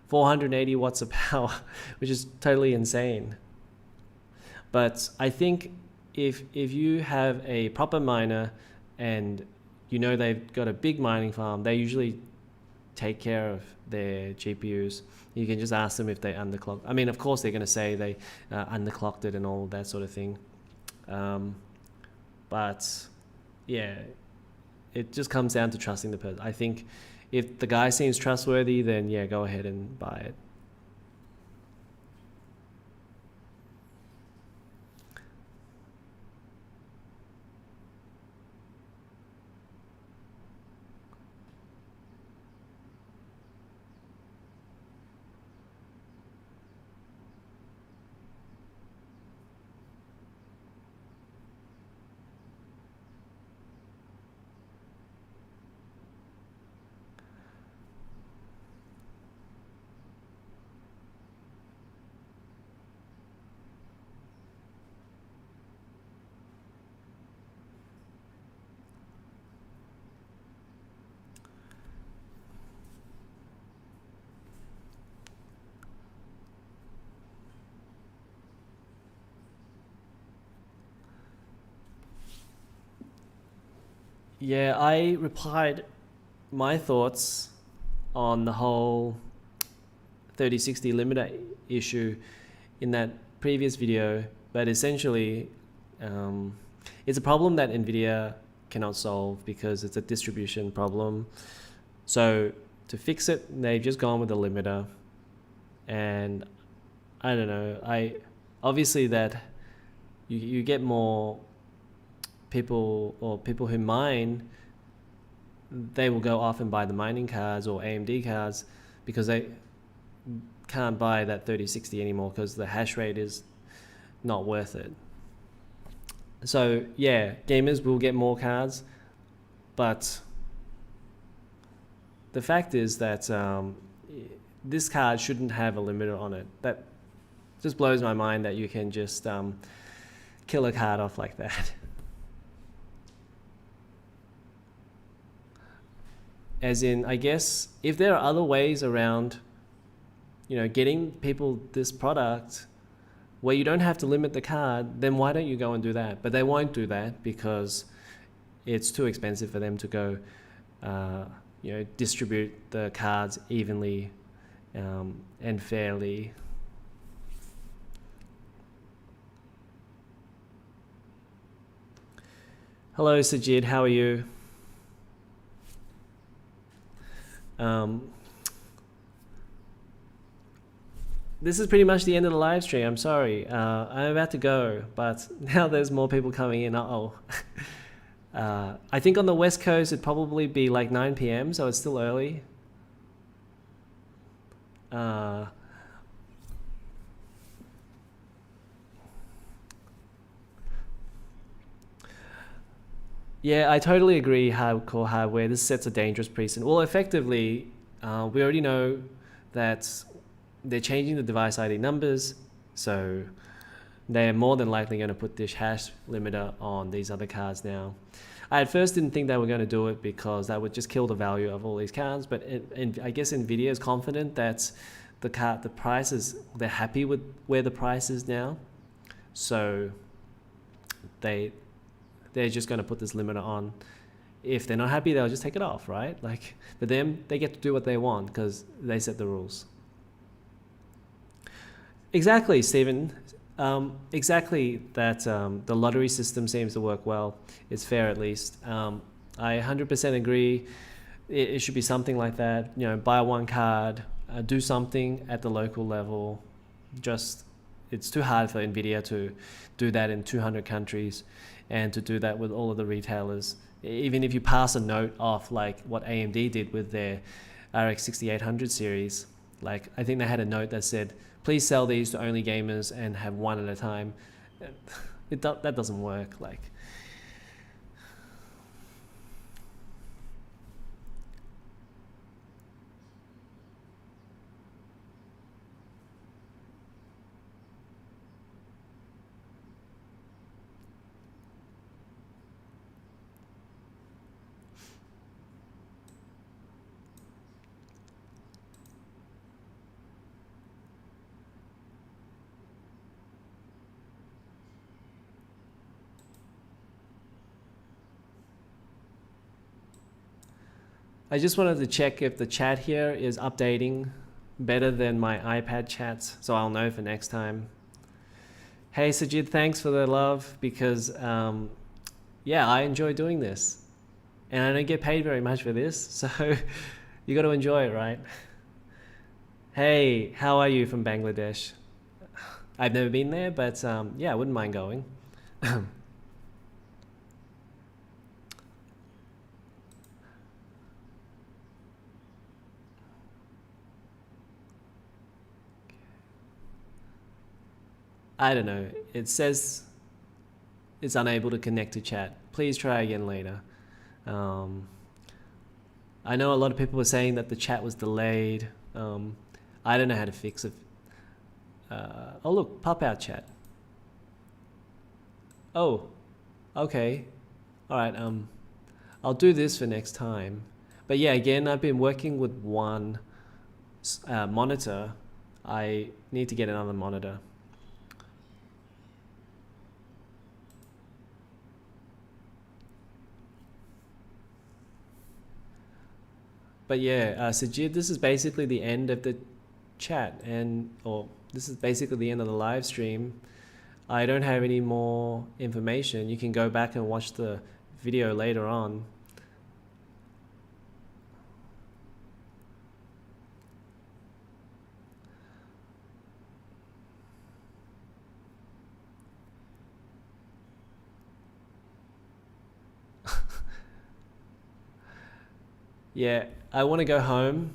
480 watts of power, which is totally insane. But I think if you have a proper miner and you know they've got a big mining farm, they usually take care of their GPUs. You can just ask them if they underclocked. I mean, of course they're going to say they underclocked it and all that sort of thing. But yeah, it just comes down to trusting the person. I think if the guy seems trustworthy, then yeah, go ahead and buy it. Yeah, I replied my thoughts on the whole 3060 limiter issue in that previous video, but essentially it's a problem that NVIDIA cannot solve because it's a distribution problem. So to fix it, they've just gone with the limiter, and I don't know, obviously that you get more people, or people who mine, they will go off and buy the mining cards or AMD cards because they can't buy that 3060 anymore because the hash rate is not worth it. So yeah, gamers will get more cards, but the fact is that this card shouldn't have a limiter on it. That just blows my mind that you can just kill a card off like that. As in, I guess if there are other ways around, you know, getting people this product where you don't have to limit the card, then why don't you go and do that? But they won't do that because it's too expensive for them to go, you know, distribute the cards evenly and fairly. Hello, Sajid, how are you? This is pretty much the end of the live stream. I'm sorry. I'm about to go, but now there's more people coming in. Uh-oh. I think on the West Coast it'd probably be like 9 p.m, so it's still early. Yeah, I totally agree. Hardcore hardware. This sets a dangerous precedent. Well, effectively, we already know that they're changing the device ID numbers, so they're more than likely going to put this hash limiter on these other cards now. I at first didn't think they were going to do it because that would just kill the value of all these cards, but I guess Nvidia is confident that the prices, they're happy with where the price is now, so they're just going to put this limiter on. If they're not happy, they'll just take it off, right? Like for them, they get to do what they want because they set the rules. Exactly, Stephen. Exactly that the lottery system seems to work well. It's fair at least. I 100% agree. It should be something like that. You know, buy one card, do something at the local level. Just, it's too hard for Nvidia to do that in 200 countries and to do that with all of the retailers. Even if you pass a note off like what AMD did with their RX 6800 series, like I think they had a note that said, please sell these to only gamers and have one at a time. That doesn't work. Like, I just wanted to check if the chat here is updating better than my iPad chats, so I'll know for next time. Hey Sajid, thanks for the love, because yeah, I enjoy doing this and I don't get paid very much for this, so you got to enjoy it, right? Hey, how are you from Bangladesh? I've never been there, but yeah, I wouldn't mind going. I don't know. It says it's unable to connect to chat. Please try again later. I know a lot of people were saying that the chat was delayed. I don't know how to fix it. Oh look, pop out chat. Oh, okay. All right. I'll do this for next time. But yeah, again, I've been working with one monitor. I need to get another monitor. But yeah, Sajid, this is basically the end of the chat, or this is basically the end of the live stream. I don't have any more information. You can go back and watch the video later on. Yeah, I want to go home.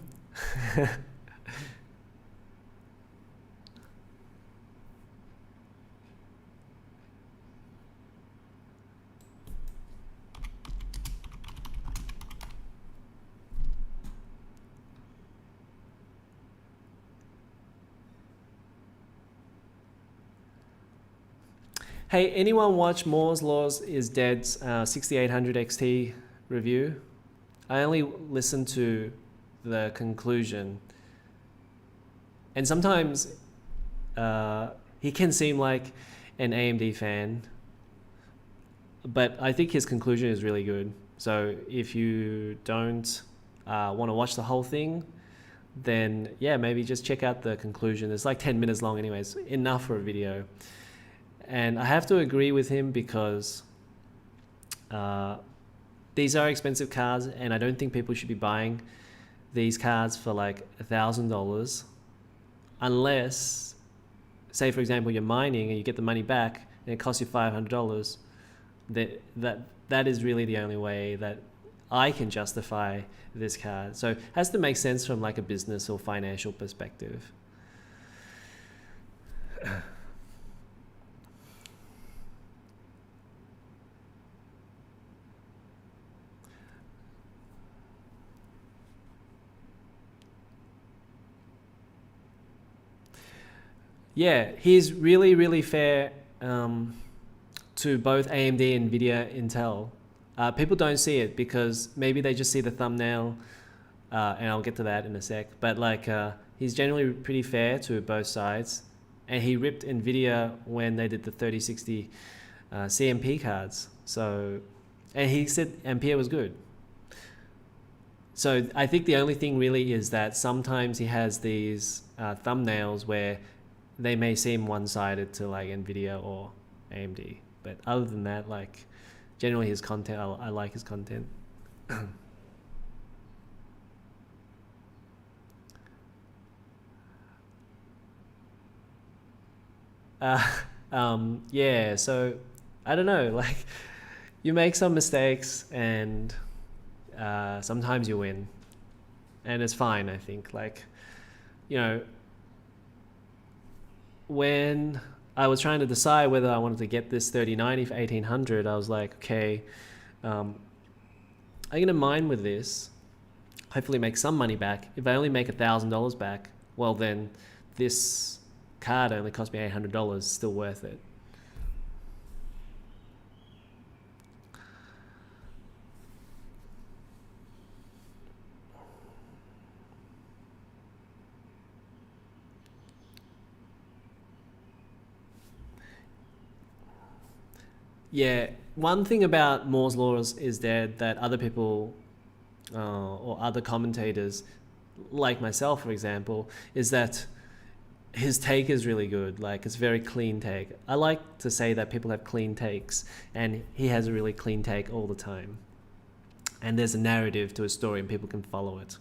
Hey, anyone watch Moore's Laws is Dead's 6800 XT review? I only listened to the conclusion, and sometimes he can seem like an AMD fan, but I think his conclusion is really good. So if you don't want to watch the whole thing, then yeah, maybe just check out the conclusion. It's like 10 minutes long anyways, enough for a video. And I have to agree with him because these are expensive cards, and I don't think people should be buying these cards for like $1,000 unless, say for example, you're mining and you get the money back and it costs you $500. that is really the only way that I can justify this card. So it has to make sense from like a business or financial perspective. Yeah, he's really, really fair to both AMD, NVIDIA, Intel. People don't see it because maybe they just see the thumbnail, and I'll get to that in a sec. But like, he's generally pretty fair to both sides, and he ripped NVIDIA when they did the 3060 CMP cards. So, and he said Ampere was good. So I think the only thing really is that sometimes he has these thumbnails where they may seem one-sided to like NVIDIA or AMD. But other than that, like generally his content, I like his content. Yeah, so I don't know, like you make some mistakes and sometimes you win, and it's fine. I think like, you know, when I was trying to decide whether I wanted to get this 3090 for 1800, I was like, okay, I'm gonna mine with this, hopefully make some money back. If I only make $1,000 back, well then this card only cost me $800, still worth it. Yeah, one thing about Moore's laws is that other people or other commentators, like myself, for example, is that his take is really good. Like it's very clean take. I like to say that people have clean takes, and he has a really clean take all the time. And there's a narrative to a story, and people can follow it.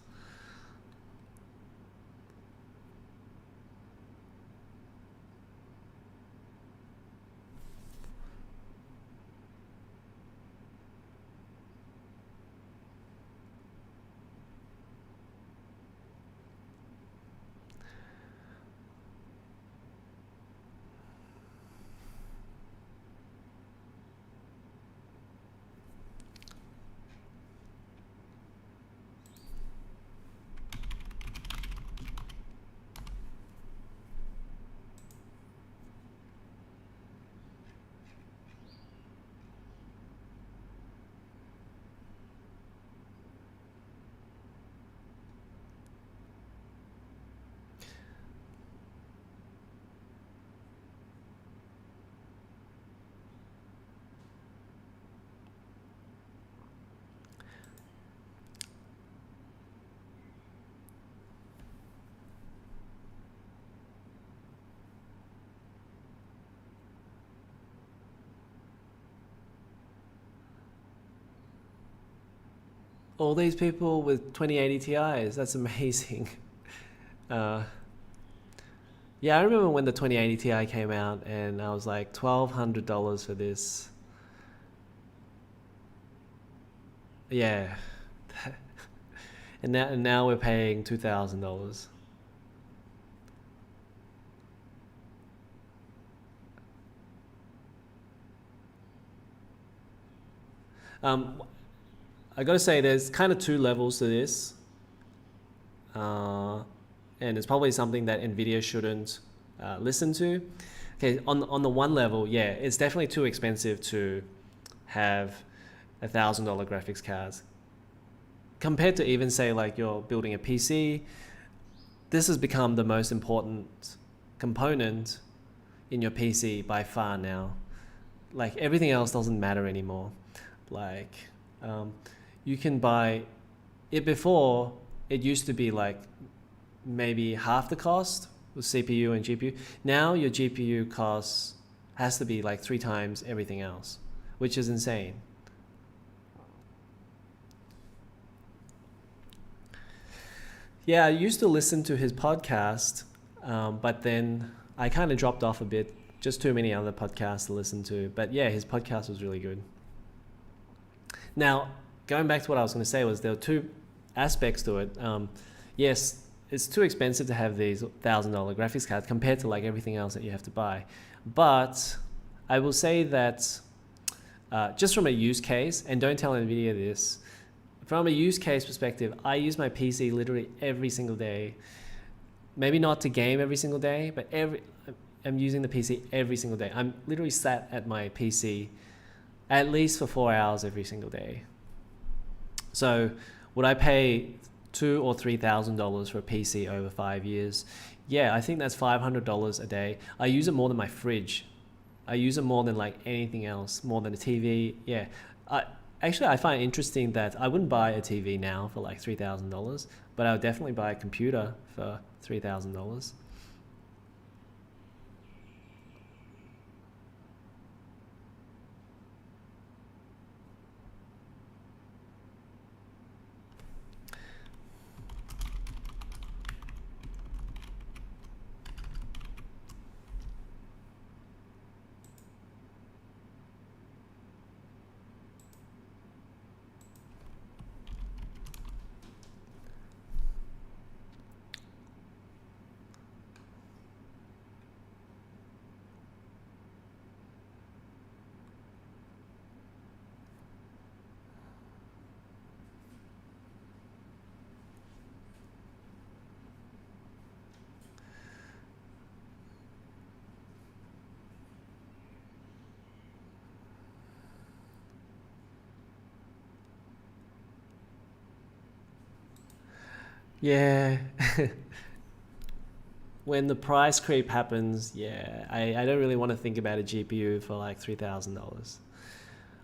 All these people with 2080 Ti's, that's amazing. Uh, yeah, I remember when the 2080 Ti came out, and I was like $1,200 for this. Yeah, and now we're paying $2,000. Um, I gotta say, there's kind of two levels to this, uh, and it's probably something that Nvidia shouldn't listen to. Okay, on the one level, yeah, it's definitely too expensive to have $1,000 graphics cards compared to even say like you're building a PC. This has become the most important component in your PC by far now. Like everything else doesn't matter anymore. Like um, you can buy it before. It used to be like maybe half the cost with CPU and GPU. Now your GPU costs has to be like 3 times everything else, which is insane. Yeah, I used to listen to his podcast, but then I kind of dropped off a bit. Just too many other podcasts to listen to. But yeah, his podcast was really good. Now, going back to what I was going to say was there were two aspects to it. Yes, it's too expensive to have these $1,000 graphics cards compared to like everything else that you have to buy. But I will say that just from a use case, and don't tell NVIDIA this, from a use case perspective, I use my PC literally every single day. Maybe not to game every single day, but I'm using the PC every single day. I'm literally sat at my PC at least for 4 hours every single day. So would I pay $2,000 or $3,000 for a PC over 5 years? Yeah, I think that's $500 a day. I use it more than my fridge. I use it more than like anything else, more than a TV. Yeah, actually I find it interesting that I wouldn't buy a TV now for like $3,000, but I would definitely buy a computer for $3,000. Yeah. When the price creep happens, yeah, I don't really want to think about a GPU for like $3,000.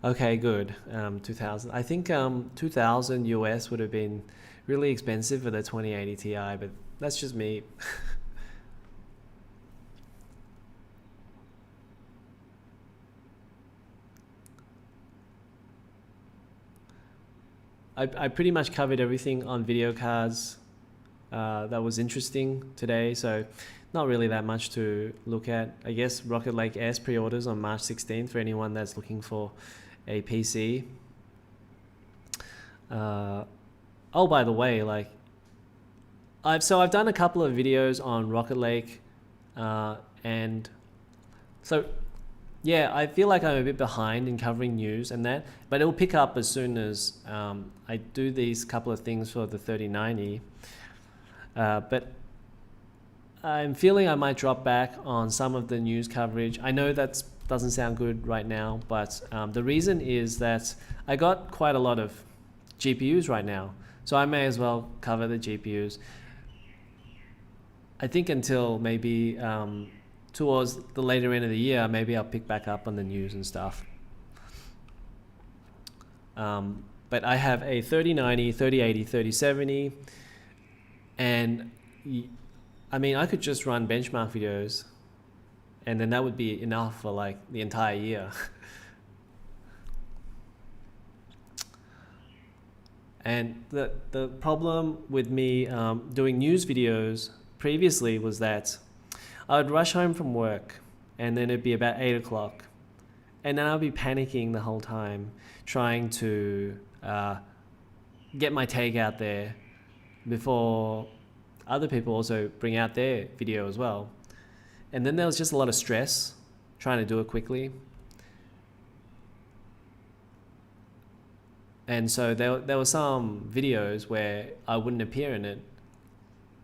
Okay, good. 2000. I think 2000 US would have been really expensive for the 2080 Ti, but that's just me. I pretty much covered everything on video cards that was interesting today, so not really that much to look at. I guess Rocket Lake S pre-orders on March 16th for anyone that's looking for a PC. Oh, by the way, like I've done a couple of videos on Rocket Lake, and so yeah, I feel like I'm a bit behind in covering news and that, but it'll pick up as soon as I do these couple of things for the 3090. But I'm feeling I might drop back on some of the news coverage. I know that doesn't sound good right now, but the reason is that I got quite a lot of GPUs right now, so I may as well cover the GPUs. I think until maybe towards the later end of the year, maybe I'll pick back up on the news and stuff. But I have a 3090, 3080, 3070, and I mean, I could just run benchmark videos and then that would be enough for like the entire year. And the problem with me doing news videos previously was that I would rush home from work and then it'd be about 8 o'clock. And then I'd be panicking the whole time, trying to get my take out there before other people also bring out their video as well. And then there was just a lot of stress trying to do it quickly. And so there were some videos where I wouldn't appear in it.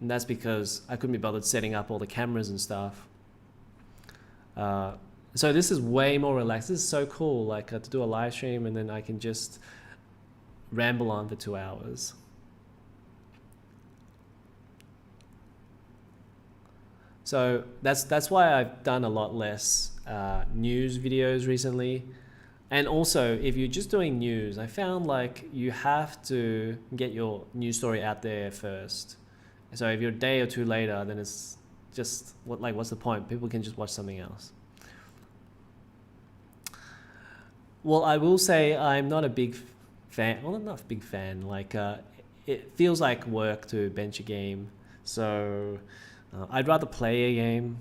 And that's because I couldn't be bothered setting up all the cameras and stuff. So this is way more relaxed. This is so cool, like to do a live stream and then I can just ramble on for 2 hours. So that's why I've done a lot less news videos recently. And also, if you're just doing news, I found like you have to get your news story out there first. So if you're a day or two later, then it's just what's the point? People can just watch something else. Well, I will say I'm not a big fan. Well, I'm not a big fan. Like it feels like work to bench a game. So I'd rather play a game.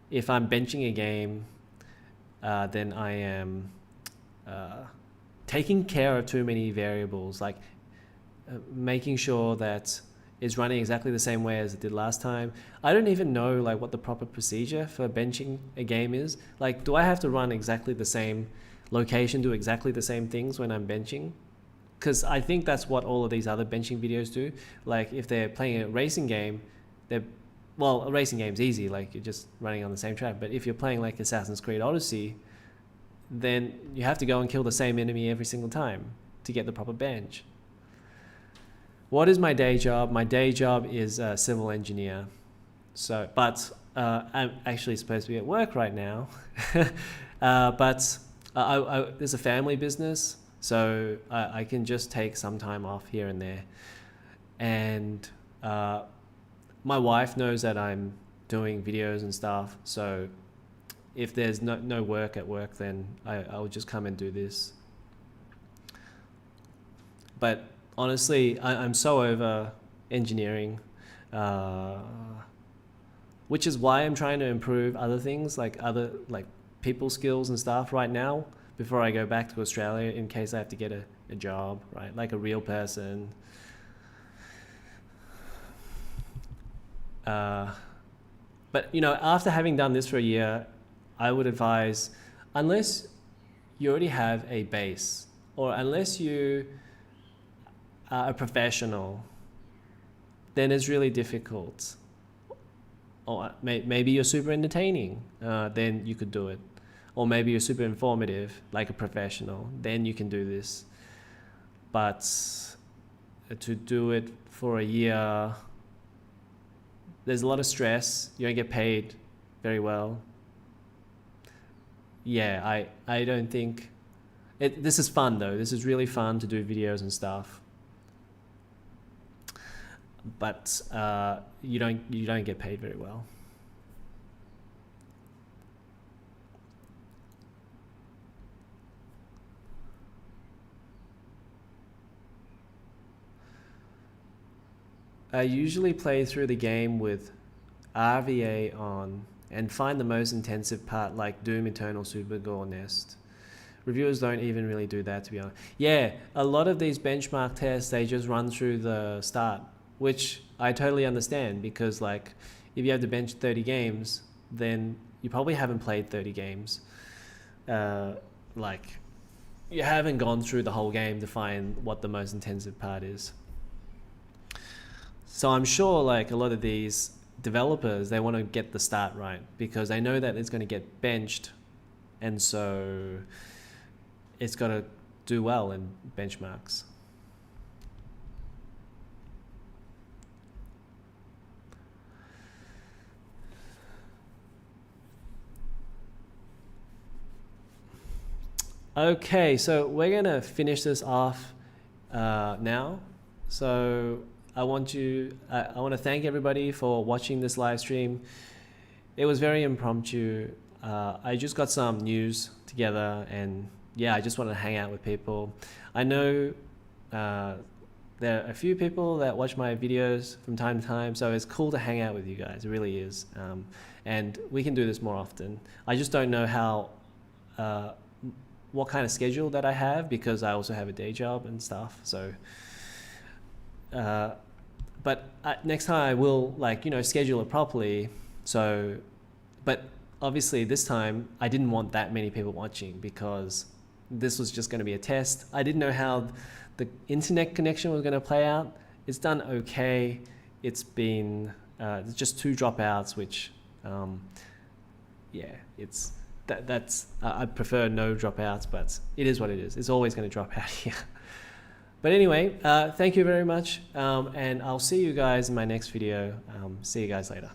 If I'm benching a game, then I am taking care of too many variables, like making sure that it's running exactly the same way as it did last time. I don't even know like what the proper procedure for benching a game is. Like, do I have to run exactly the same location, do exactly the same things when I'm benching? Because I think that's what all of these other benching videos do. Like if they're playing a racing game, well, a racing game's easy, like you're just running on the same track. But if you're playing like Assassin's Creed Odyssey, then you have to go and kill the same enemy every single time to get the proper bench. What is my day job? My day job is a civil engineer. So, but I'm actually supposed to be at work right now. But there's a family business, so I can just take some time off here and there. And my wife knows that I'm doing videos and stuff, so if there's no work at work, then I'll just come and do this. But honestly, I'm so over engineering, which is why I'm trying to improve other things, like people skills and stuff right now, before I go back to Australia in case I have to get a job, right? Like a real person. But you know, after having done this for a year, I would advise, unless you already have a base, or unless you are a professional, then it's really difficult. Or maybe you're super entertaining, then you could do it. Or maybe you're super informative, like a professional, then you can do this. But to do it for a year, there's a lot of stress. You don't get paid very well. Yeah, I don't think this is fun though. This is really fun to do videos and stuff. But you don't get paid very well. I usually play through the game with RVA on and find the most intensive part, like Doom Eternal Super Gore Nest. Reviewers don't even really do that, to be honest. Yeah, a lot of these benchmark tests, they just run through the start, which I totally understand, because like if you have to bench 30 games, then you probably haven't played 30 games. Like you haven't gone through the whole game to find what the most intensive part is. So I'm sure like a lot of these developers, they want to get the start right because they know that it's going to get benched, and so it's got to do well in benchmarks. Okay, so we're going to finish this off now. So I want to thank everybody for watching this live stream. It was very impromptu. I just got some news together, and yeah, I just wanted to hang out with people. I know there are a few people that watch my videos from time to time, so it's cool to hang out with you guys. It really is. And we can do this more often. I just don't know how, what kind of schedule that I have, because I also have a day job and stuff. So, but next time I will, like, you know, schedule it properly. So, but obviously this time I didn't want that many people watching because this was just going to be a test. I didn't know how the internet connection was going to play out. It's done okay. It's been just 2 dropouts, which, yeah, it's that's I prefer no dropouts, but it is what it is. It's always going to drop out here. But anyway, thank you very much, and I'll see you guys in my next video. See you guys later.